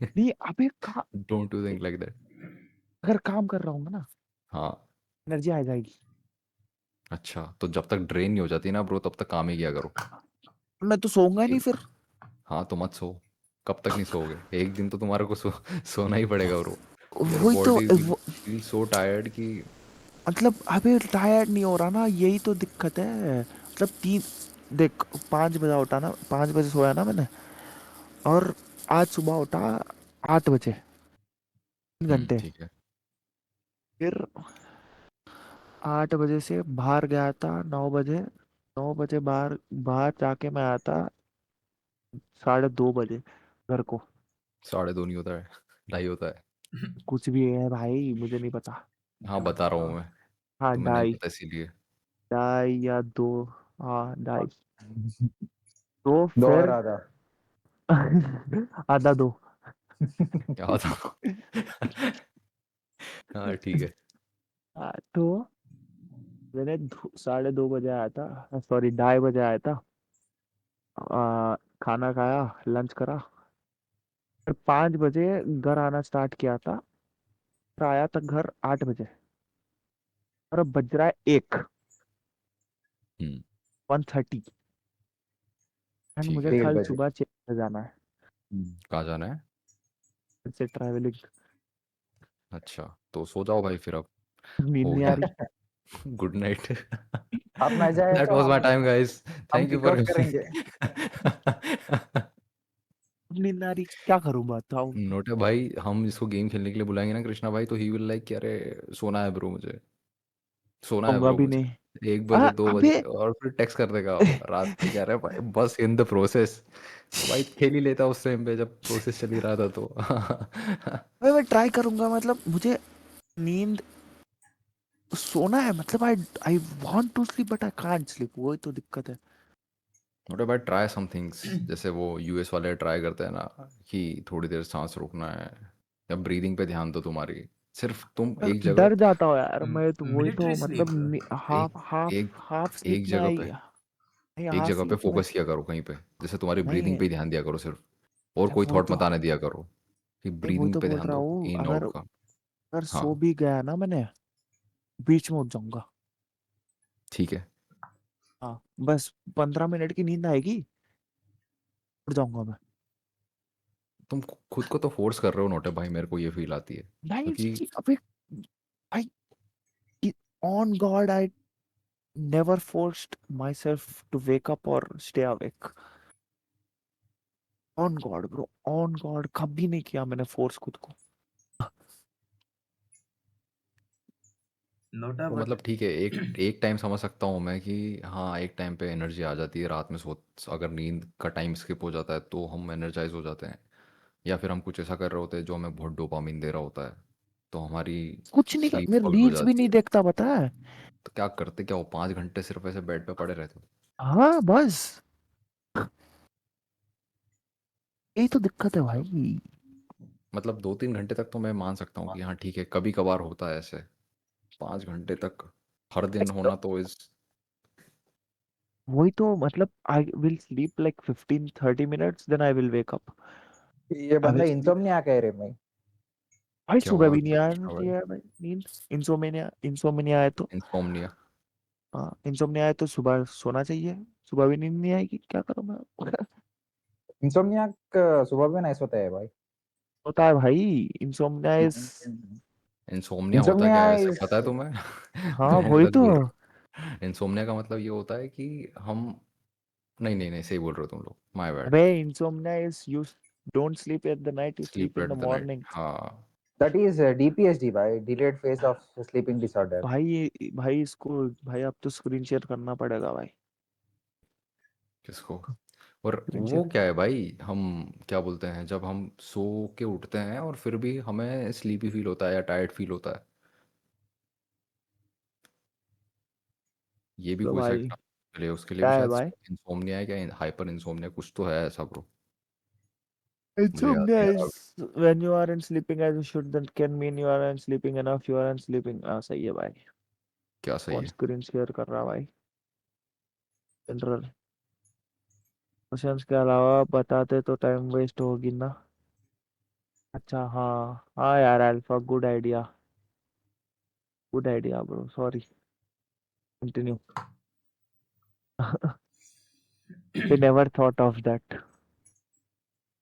नहीं अबे don't you think like that? अगर काम कर रहा हूँ ना, हाँ. एनर्जी आ जाएगी। अच्छा तो जब तक ड्रेन नहीं हो जाती ना ब्रो तब तक काम ही किया करो. मैं तो सोऊंगा नहीं फिर। हाँ तो मत सो. कब तक नहीं सोओगे? एक दिन तो तुम्हारे को सोना ही पड़ेगा ब्रो. योर वही तो body will feel so tired कि. मतलब अबे टायर्ड नहीं हो रहा ना, यही तो दिक्कत है। मतलब तीन, देख 5 बजे उठा ना, 5 बजे सोया ना मैंने, और आज सुबह उठा 8 बजे, 3 घंटे। ठीक है. फिर 8 बजे से बाहर गया था 9 बजे। 9 बजे बाहर बाहर जाके मैं आया था 2:30 बजे घर को। 2:30 नहीं होता है, 2:30 होता है। कुछ भी है भाई, मुझे नहीं पता। हाँ बता रहा हूँ मैं, हाँ तुम्हें नहीं 2:30, पता इसीलिए। 2:30 या 2। हाँ 2:30। तो दो और फिर आधा। आधा 2। क्या होता? हाँ ठीक है। तो मैंने 2:30 बजे आया था, सॉरी 2:30 बजे आया था। खाना खाया, लंच करा, फिर 5 बजे घर आना स्टार्ट किया था। फिर आया था घर 8 बजे, और अब बज रहा है हम्म 1:30। एंड ठीक मुझे है। 1:30 कल बजे। सुबह 6 बजे जाना है। कहाँ जाना है? फिर से ट्रैवलिंग। अच्छा तो सो जाओ भाई फिर अब, नींद हो नहीं आ गया। रही। Good night. आप ना जाए दैट तो वाज माय हम टाइम गाइस, हम thank you kick for out करेंगे। नींद नहीं आ रही, क्या करूं बताओ। नोटे भाई, हम इसको गेम खेलने के लिए बुलाएंगे ना कृष्णा भाई, तो ही विल लाइक कि अरे सोना है ब्रो मुझे, सोना है सोऊंगा ब्रो भी मुझे। नहीं। 1 बजे 2 बजे, अबे। और फिर टेक्स्ट कर देगा रात में, कह रहा है भाई बस इन द प्रोसेस। तो भाई खेल ही लेता उस टाइम पे जब प्रोसेस चल ही रहा था तो। अबे मैं ट्राई करूंगा, मतलब मुझे नींद सोना है, मतलब I I want to sleep but I can't sleep, वही तो दिक्कत है। नोटे भाई ट्राई सम थिंग्स, जैसे वो यूएस वाले ट्राई करते हैं ना, कि थोड़ी देर सांस रोकना है, या ब्रीदिंग पे ध्यान दो तुम्हारी, सिर्फ तुम पर एक जगह, डर जाता हूँ यार मैं तो, वही मिलिट्री तो स्लीप। मतलब हाफ एक हाफ एक हाफ एक स्लीप में जगह आई। पे नहीं, एक हाफ जगह पे स्लीप में। फोकस किया करो कहीं पे, जैसे तुम्हारी नहीं ब्रीदिंग है। पे ही ध्यान दिया करो सिर्फ, और कोई वही थॉट तो, मत आने दिया करो, कि नहीं वही ब्रीदिंग तो पे बोल ध्यान रहा दो, हूँ, इन अगर आउट का। अगर हाँ सो भी गया ना मैंने, बीच में उठ जाऊंगा। ठीक है। हाँ बस 15 मिनट की नींद आएगी, उठ जाऊंगा मैं। तुम खुद को तो फोर्स कर रहे हो नोटे भाई, मेरे को ये फील आती है नहीं क्योंकि अबे भाई, on god I never forced myself to wake up और stay awake. On god bro, on god कभी नहीं किया मैंने फोर्स खुद को। नोटा तो बट मतलब ठीक है, एक एक टाइम समझ सकता हूँ मैं कि हाँ एक टाइम पे एनर्जी आ जाती है रात में, सो अगर नींद का टाइम स्किप हो जाता है तो हम एनर्जाइज हो जाते हैं, या फिर हम कुछ ऐसा कर रहे होते हैं जो हमें बहुत डोपामिन दे रहा होता है, तो हमारी कुछ नहीं कर, स्लीप मैं फॉल्ट हो रील्स भी जाती नहीं है। देखता पता है। तो क्या करते, क्या हो 5 घंटे सिर्फ ऐसे बेड पे पड़े रहते हो? हाँ बस यही तो दिक्कत है भाई। मतलब 2-3 घंटे तक तो मैं मान सकता हूँ कि हाँ ठीक है, कभी कभार होता है ऐसे, 5 घंटे तक हर दिन होना तो इस। वही तो मतलब I will sleep like 15-30 minutes, then I will wake up. ये आई बंदा विल स्लीप। इंसोम्निया कह रहे भाई। भाई क्या सुबह हुआ भी नहीं कृष्णा आती भाई? है भाई नींद। इंसोमेनिया, इंसोमेनिया है तो। इंसोम्निया? हाँ इंसोमेनिया है तो सुबह सोना चाहिए। सुबह भी नींद नहीं आएगी, क्या करूँ मैं। इंसोम्निया सुबह भी नहीं सोता है भाई। होता है भाई, इंसोमेनिया इज। इंसोम्निया होता क्या इंसोम्निया है वैसे, इज। पता है तुम्हें? हाँ मैं वही गलत तो। बोल रहा हूँ? इंसोम्निया का मतलब ये होता है कि हम, नहीं नहीं नहीं, सही बोल रहे हो तुम लोग, माय बैड। अबे insomnia is you don't sleep at the night, you sleep sleep in at the the night, morning. हाँ। दैट इज डीपीएसडी भाई, delayed phase of sleeping disorder. भाई भाई इसको, भाई अब तो स्क्रीन शेयर करना पड़ेगा भाई। किसको? और स्क्रीन वो शेयर। क्या है भाई, हम क्या बोलते हैं जब हम सो के उठते हैं और फिर भी हमें स्लीपी फील होता है या टायर्ड फील होता है, ये भी तो कोई भाई सेट चले, उसके लिए भी क्या है शायद भाई। इंसोम्निया है, क्या हाइपर इंसोम्निया कुछ तो है ऐसा ब्रो, मुझे याद Insomnia नहीं आ रहा अभी। is when you aren't sleeping as you should, that can mean you aren't sleeping enough, you aren't sleeping। सही है भाई। क्या सही कौन है? स्क्रीन शेयर कर रहा भाई। जनरल क्वेश्चंस के अलावा बताते तो टाइम वेस्ट होगी ना। अच्छा हाँ हाँ यार, alpha good idea, good idea bro, sorry, continue. We never thought of that।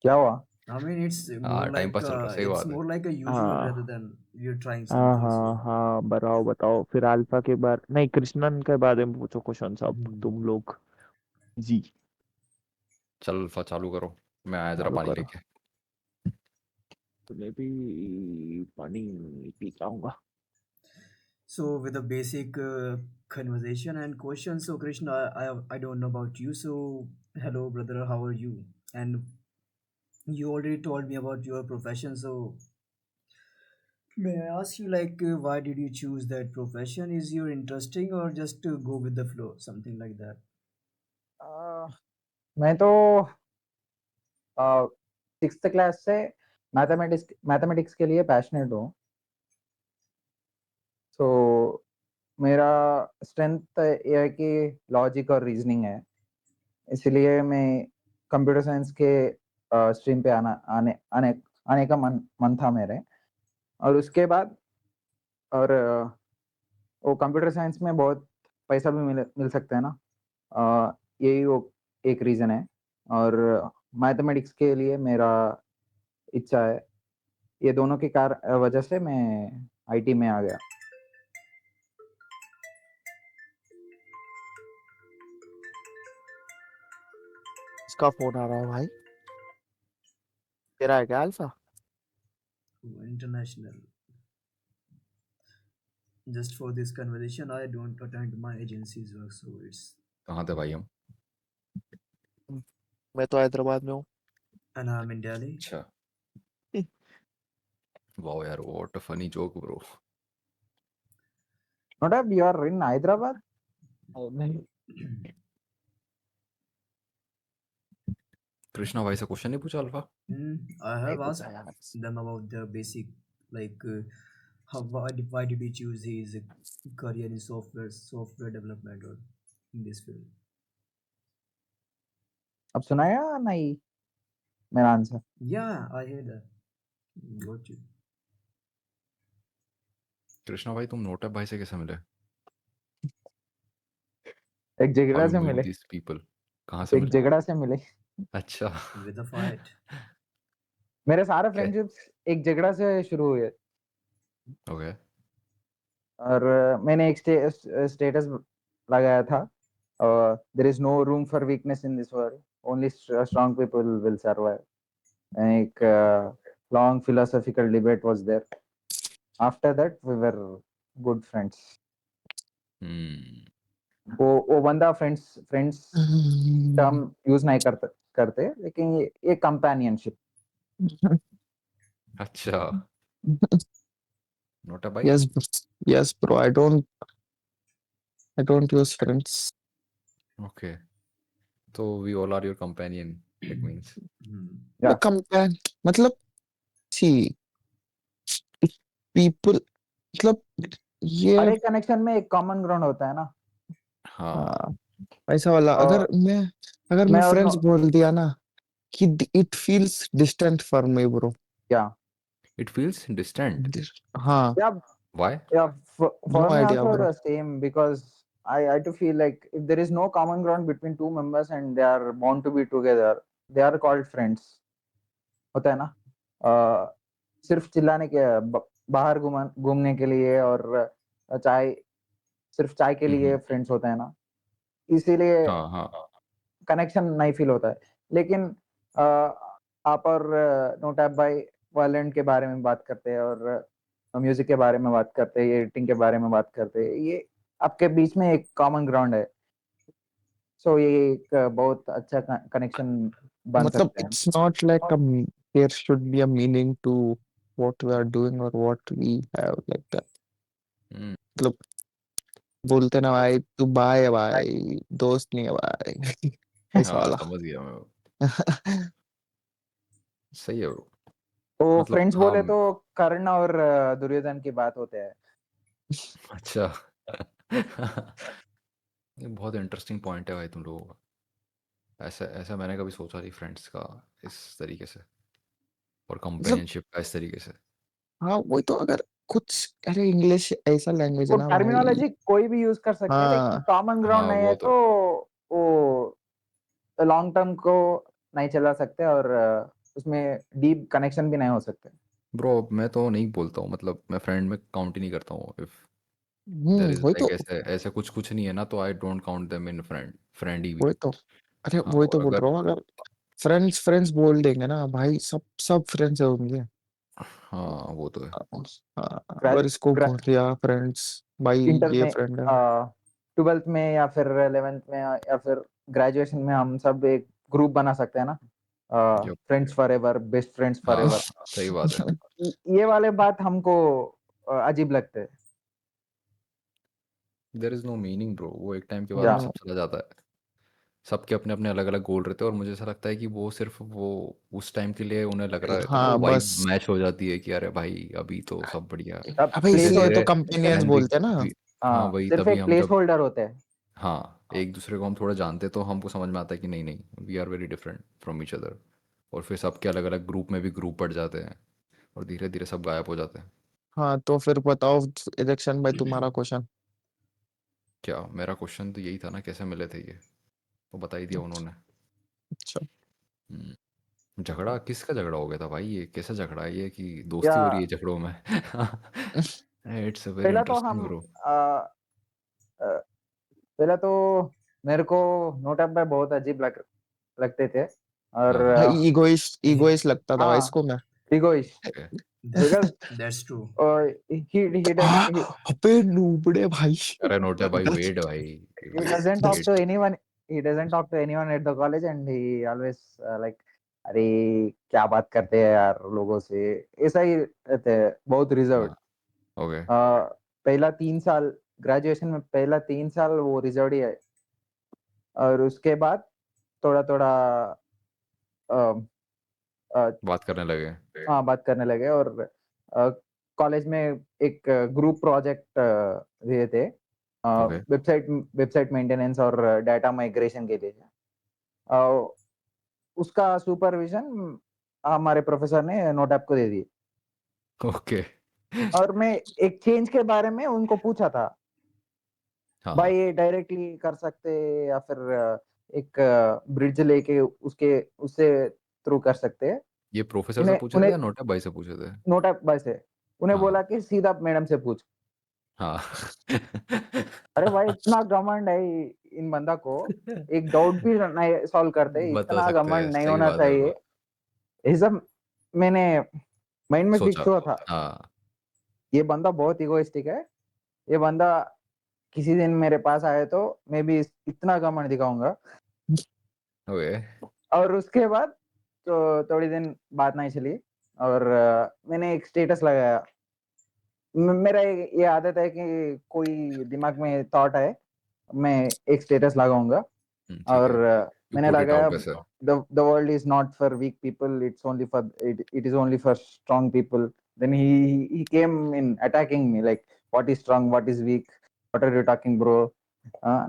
क्या हुआ? I mean, it's more हाँ टाइम like पास चल रहा है, सही it's बात है। more like a usual rather हाँ than you're trying हाँ something. हाँ So, हाँ, बताओ बताओ फिर अल्फा के बारे, नहीं कृष्णन के बारे में पूछो क्वेश्चन सब hmm. तुम लोग। जी। चल अल्फा चालू करो, मैं आया जरा चालू पानी करो। लेके। तो मैं भी पानी पी जाऊंगा। So with a basic conversation and question. So Krishna, I don't know about you. So hello, brother. How are you? And you already told me about your profession. So may I ask you, like, why did you choose that profession? Is you interesting or just to go with the flow, something like that? मैं तो sixth class से mathematics के लिए passionate हूँ। सो मेरा strength ये है कि लॉजिक और रीजनिंग है, इसलिए मैं कंप्यूटर साइंस के स्ट्रीम पे आने का मन था मेरे। और उसके बाद और वो कंप्यूटर साइंस में बहुत पैसा भी मिल सकता है ना, यही वो एक रीज़न है। और मैथमेटिक्स के लिए मेरा इच्छा है, ये दोनों की वजह से मैं आईटी में आ गया। इसका फोन आ रहा है भाई, तेरा है क्या alpha? International. Just for this conversation, I don't attend my agency's work, so it's. कहाँ थे भाई हम? मैं तो हैदराबाद में हूँ। And I'm in Delhi. अच्छा। वाओ यार, what a funny joke bro. Not you are in Hyderabad? नहीं, कृष्णा भाई से क्वेश्चन नहीं पूछा अल्फा? I नहीं have पूछा asked यार। them about their basic, like, why did he choose his career in software development or in this field? अब सुनाया नहीं मेरा answer? Yeah, I heard that. Got you. Krishna भाई तुम नोटप भाई से कैसे मिले? एक झगड़ा How से you meet मिले, these people? कहाँ से एक मिले? झगड़ा से मिले। अच्छा। With a fight. मेरे सारे Okay. फ्रेंडशिप्स एक झगड़ा से शुरू हुए। Okay. और मैंने एक स्टेटस लगाया था, there is no room for weakness in this world, only strong people will survive. एक long philosophical debate was there. After that we were good friends. वो बंदा फ्रेंड्स टर्म यूज नहीं करते, लेकिन ये कंपेनियनशिप। अच्छा। नोटप भाई? yes bro, I don't use friends. Okay. So we all are your companion, it means. Yeah. The compare मतलब see people मतलब ये हर एक कनेक्शन में एक कॉमन ग्राउंड होता है ना। हाँ। ऐसा वाला और अगर मैं मैं और फ्रेंड्स बोल दिया ना कि it feels distant for me bro. yeah, It feels distant. हाँ, yeah, Why? yeah. For no me idea also bro. the same, because I to feel like if there is no common ground between two members and they are bound to be together, they are called friends. होता है ना, सिर्फ चिल्लाने के बाहर घूमने के लिए और चाय सिर्फ चाय के लिए फ्रेंड्स होता है ना, इसीलिए हाँ हाँ। कनेक्शन नहीं फील होता है। लेकिन आप और नोटैप भाई वायलेंट के बारे में बात करते हैं और म्यूजिक के बारे में बात करते हैं, एडिटिंग के बारे में बात करते हैं, ये आपके बीच में एक कॉमन ग्राउंड है। सो ये एक बहुत अच्छा कनेक्शन बन मतलब सकते हैं। it's not like there should be a meaning to what we are doing or what we have like that. मतलब बोलते ना भाई तू भाई है भाई, दोस्त नहीं है भाई। ऐसा हाँ वाला। समझ गया मैं। सही है ब्रो। तो मतलब फ्रेंड्स हाँ। बोले तो कर्ण और दुर्योधन की बात होते हैं। अच्छा। ये बहुत इंटरेस्टिंग पॉइंट है भाई तुम लोगों का। ऐसा ऐसा मैंने कभी सोचा नहीं फ्रेंड्स का इस तरीके से, और मतलब कंपेनियनशिप का इस तरीके से। हाँ वही तो, अगर कुछ अरे इंग्लिश ऐसा लैंग्वेज वो है ना भाई। टर्मिनोलॉजी कोई भी यूज कर सकते हैं, लेकिन हाँ कॉमन ग्राउंड हाँ नहीं है वो तो वो लॉन्ग टर्म को नहीं चला सकते और उसमें डीप कनेक्शन भी नहीं हो सकते। ब्रो मैं तो नहीं बोलता हूँ, मतलब मैं फ्रेंड में काउंट ही नहीं करता हूँ। इफ देयर इज वही लाइक तो ऐसे ऐसे कुछ कुछ नहीं है ना, तो I don't count them in friend ही। वही तो अरे हाँ, वही तो और बोल रहा अगर हूँ, अगर फ्रेंड्स फ्रेंड्स बोल देंगे ना भाई, सब फ्रेंड्स है उनके। हाँ वो तो है। हाँ, अगर ग्रा- इसको ग्रा- बोल दिया फ्रेंड्स भाई इंटर ये में फ्रेंड है 12th में या फिर 11th में या फिर ग्रेजुएशन में हम सब एक ग्रुप बना सकते हैं ना, yup friends for ever, best friends for हाँ एवर। सही बात है ये वाले बात हमको अजीब लगते हैं। There is no meaning bro, वो एक टाइम के बाद या वो नो सब चला जाता है। सबके अपने अपने अलग अलग गोल रहते हैं, और मुझे ऐसा लगता है कि वो सिर्फ वो उस टाइम के लिए उन्हें लग रहा रहता है ना, हाँ वो वाइब बस मैच हो जाती है कि अरे भाई अभी तो सब बढ़िया। तब अबे धीरे इसको प्लेस तो धीरे कंपेनियंस एंड बोलते हैं ना हाँ वही, सिर्फ तभी एक हम प्लेस जब होल्डर होते हैं। हाँ एक दूसरे को हम थोड़ा जानते हैं तो हमको समझ में आता है कि नहीं नहीं we are very different from each other, और फिर सबके अलग अलग ग्रुप में भी ग्रुप बढ़ जाते हैं, और धीरे धीरे सब गायब हो जाते हैं। हाँ तो फिर बताओ इलेक्शन भाई तुम्हारा क्वेश्चन क्या मेरा क्वेश्चन तो यही था ना, कैसे मिले थे ये तो बता ही दिया उन्होंने। अच्छा हम्म, झगड़ा किसका झगड़ा हो गया था भाई, ये कैसा झगड़ा है ये कि दोस्ती या हो रही है झगड़ों में? इट्स अ वेरी पहला तो इंटरेस्टिंग हम ब्रो। अ, अ, पहला तो मेरे को नोटअप भाई बहुत अजीब लगते थे, और हाँ भाई ईगोइस्ट लगता था भाई हाँ, इसको मैं egoist, okay. Because That's true. he ah, does अबे नूबड़े भाई अरे नोटे भाई वेट भाई, he doesn't talk to wait anyone, he doesn't talk to anyone at the college, and he always like, अरे क्या बात करते हैं यार लोगों से, ऐसा ही रहते हैं, बहुत रिजर्व्ड। हाँ ओके पहला 3 साल ग्रेजुएशन में, पहला 3 साल वो रिजर्व ही है, और उसके बाद थोड़ा थोड़ा बात करने लगे। हाँ बात करने लगे, और कॉलेज में एक ग्रुप प्रोजेक्ट दिए थे, ओके वेबसाइट वेबसाइट मेंटेनेंस और डाटा माइग्रेशन के लिए। अ, उसका सुपरविजन हमारे प्रोफेसर ने नोट ऐप को दे दी, ओके और मैं एक चेंज के बारे में उनको पूछा था, हाँ भाई ये डायरेक्टली कर सकते हैं या फिर एक ब्रिज लेके उसके उससे थ्रू कर सकते हैं। ये प्रोफेसर से उन्हें पूछे थे उन्हें या नोटे भाई से पूछे थे? नोट ऐप भाई से उन्हें हाँ बोला कि सीधा मैडम से पूछ। हाँ अरे भाई इतना घमंड है इन बंदा को, एक डाउट भी नहीं सॉल्व करते, बता इतना सकते हैं, घमंड नहीं सही होना बात है चाहिए। ब्रो। ये सब मैंने माइंड में सोचा फिक्स हुआ था, हाँ ये बंदा बहुत इगोइस्टिक है, ये बंदा किसी दिन मेरे पास आए तो मैं भी इतना घमंड दिखाऊंगा। ओके और उसके बाद तो थोड़ी दिन बात नहीं चली, और मैंने एक स्टेटस लगाया। मेरा ये आदत है कि कोई दिमाग में थॉट है, मैं एक स्टेटस लगाऊंगा, ठीक और है, यू मैंने पुट इट लगाया, आउट वैसे। the world is not for weak people, it's only for it is only for strong people. Then he came in attacking me like, what is strong, what is weak, what are you talking bro,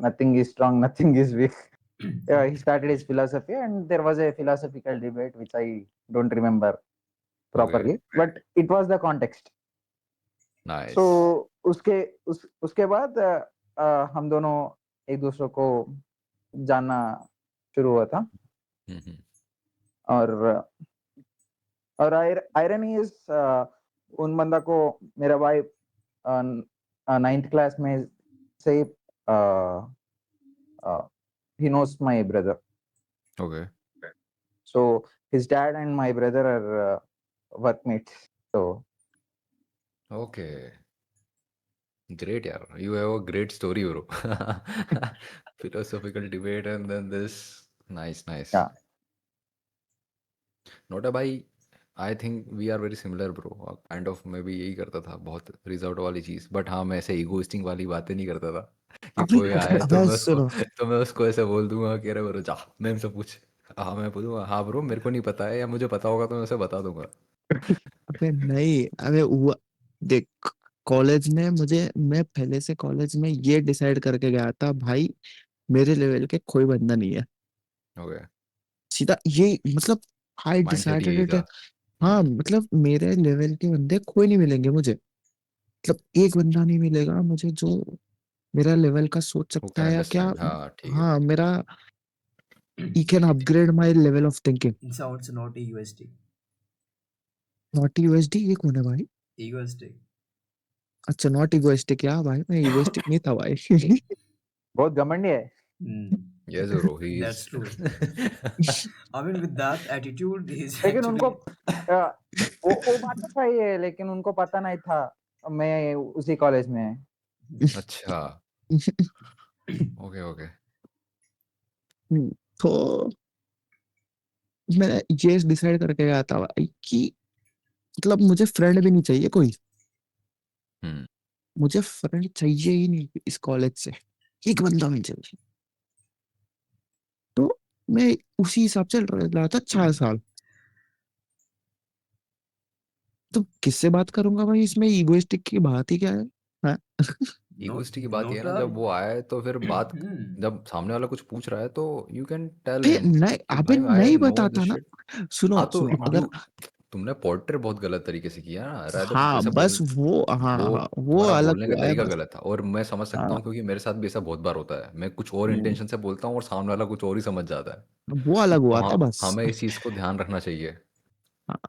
nothing is strong, nothing is weak. Yeah, he started his philosophy, and there was a philosophical debate which I don't remember okay properly, but it was the context. So nice उसके बाद हम दोनों एक दूसरे को जानना शुरू हुआ था, और आयरनी इज, उन बंदा को मेरा भाई 9th क्लास में से he knows my brother, okay so his dad and my brother are workmates, so okay great यार, you have a great story bro. Philosophical debate and then this, nice nice. yeah. नोटा भाई I think we are very similar bro, kind of मैं भी यही करता था, बहुत reserve वाली चीज़, बट हाँ मैं ऐसे ईगोइस्टिंग वाली बातें नहीं करता था कि अबे कोई आए तो अबे मैं उसको सुनो तो मैं उसको ऐसे बोल दूंगा कि अरे ब्रो जा मैम से पूछ। हाँ मैं बोलूँगा हाँ ब्रो मेरे को नहीं पता है, या मुझे पता होगा तो मैं उसे बता दूंगा। अबे नहीं अबे हुआ देख कॉलेज में मुझे मैं पहले से कॉलेज में ये डिसाइड करके गया था भाई मेरे लेवल के कोई बंदा नहीं है ओके सीधा ये मतलब आई माइंड सेट डिसाइडेड यही इट। था। हाँ मतलब मेरे लेवल के बंदे कोई नहीं मिलेंगे मुझे, मतलब एक बंदा नहीं मिलेगा मुझे जो मेरा लेवल का सोच हु सकता कैन है या क्या। अंडरस्टैंड, हाँ ठीक है। हाँ मेरा he can upgrade my level of thinking। It sounds not egoistic. Not USD ये कौन है भाई? Egoistic. अच्छा नॉट इगोइस्टिक, या भाई मैं इगोइस्टिक नहीं था भाई। बहुत घमंडी है। Hmm. Yes bro he That's is. true. I mean, with that attitude, he's लेकिन उनको actually. वो बात तो सही है, लेकिन उनको पता नहीं था मैं उसी कॉलेज में अच्छा, ओके, ओके। तो मैंने ये डिसाइड करके गया था भाई कि मतलब मुझे फ्रेंड भी नहीं चाहिए कोई, हुँ, मुझे फ्रेंड चाहिए ही नहीं इस कॉलेज से, एक बंदा मिल चाहिए। तो मैं उसी हिसाब से रहा था 4 साल। तो किससे बात करूंगा भाई, इसमें इगोइस्टिक की बात ही क्या है? हाँ? Not ईगोइस्टिक की बात ये है not ना, a जब वो आए तो फिर बात hmm. जब सामने वाला कुछ पूछ रहा है तो यू कैन टेल अबे हिम नहीं, कि अबे भाई आई नहीं नो बताता दिस ना। शिट। सुनो हाँ, तो सुनो अगर, तुमने पोर्ट्रे बहुत गलत तरीके से किया ना, रादर हाँ जैसे बस बोल वो, हाँ वो हाँ वो तुम्हारा अलग बोलने का हुआ है तरीका बस। गलत था और मैं समझ सकता हाँ हूँ क्योंकि मेरे साथ भी ऐसा बहुत बार होता है। मैं कुछ और हम्म, इंटेंशन से बोलता हूँ और सामने वाला कुछ और ही समझ जाता है। वो अलग तो हुआ था हाँ, बस। हमें इस चीज़ को ध्यान रखना चाहिए। हाँ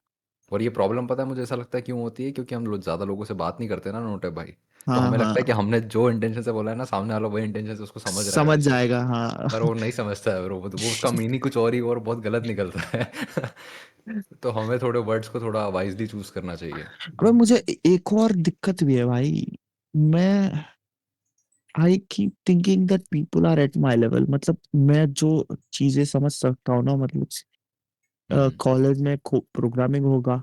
और ये प्रॉब्लम पता है मुझे ऐसा लगता है क्यों होती है, क्योंकि हम लोग ज़्यादा लोगों से बात नहीं करते ना नोटे भाई। तो हाँ हमें लगता है कि हाँ, हमने जो इंटेंशन से बोला है ना, सामने वाला वही इंटेंशन से उसको समझ रहा है समझ वैसे ही। जाएगा हाँ। पर वो नहीं समझता है ब्रो, वो उसका मीनिंग कुछ और ही और बहुत गलत निकलता है। तो हमें थोड़े वर्ड्स को थोड़ा वाइजली चूज करना चाहिए। अबे मुझे एक और दिक्कत भी है भाई। मैं I keep thinking that people are at my level, मतलब मैं जो चीजें समझ सकता हूँ ना, मतलब हम्म, कॉलेज में प्रोग्रामिंग होगा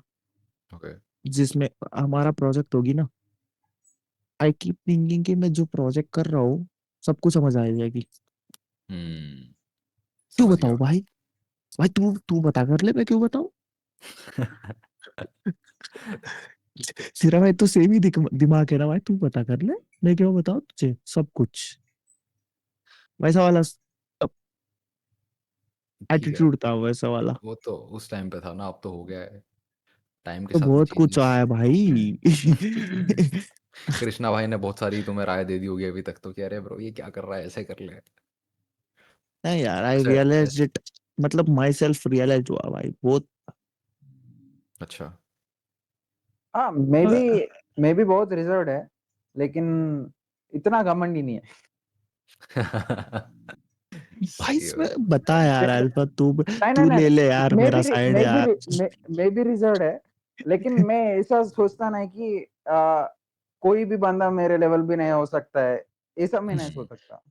ओके। जिसमें हमारा प्रोजेक्ट होगी ना, आई कीप थिंकिंग कि मैं जो प्रोजेक्ट कर रहा हूँ सब कुछ समझ आ जाएगी। हम्म, क्यों समझ गया बताओ भाई? भाई तू तू बता कर ले, मैं क्यों बताऊं? मैं। तेरा भाई तो सेम ही दिमाग है ना भाई, तू पता कर ले, मैं क्यों बताऊं तुझे सब कुछ? वैसा वाला ठीक है, एटीट्यूड था, वैसा वाला। वो तो उस टाइम पे था ना, अब तो हो गया है। टाइम के तो साथ बहुत कुछ चेंजेस। आया भाई। कृष्णा भाई ने बहुत सारी तुम्हें राय दे दी होगी अभी तक तो, कि अरे ब्रो ये क्या कर रहा है, ऐसे कर ले। नहीं यार, आई ऐसे रियलाइज्ड ऐसे इट, मतलब माई सेल्फ रियलाइज हुआ भाई बहुत। अच्छा। हाँ, मे बी बहुत रिजर्व्ड है, लेकिन इतना घमंडी नहीं है। भाई सही है इसमें भाई। बता यार इतना अल्फा, तू नहीं नहीं तू ले ले नहीं, यार मेरा साइड यार। मे बी रिजर्व्ड है, लेकिन मैं ऐसा सोचता नहीं कि कोई भी बंदा मेरे लेवल भी नहीं हो सकता है, ऐसा मैं नहीं सोच सकता।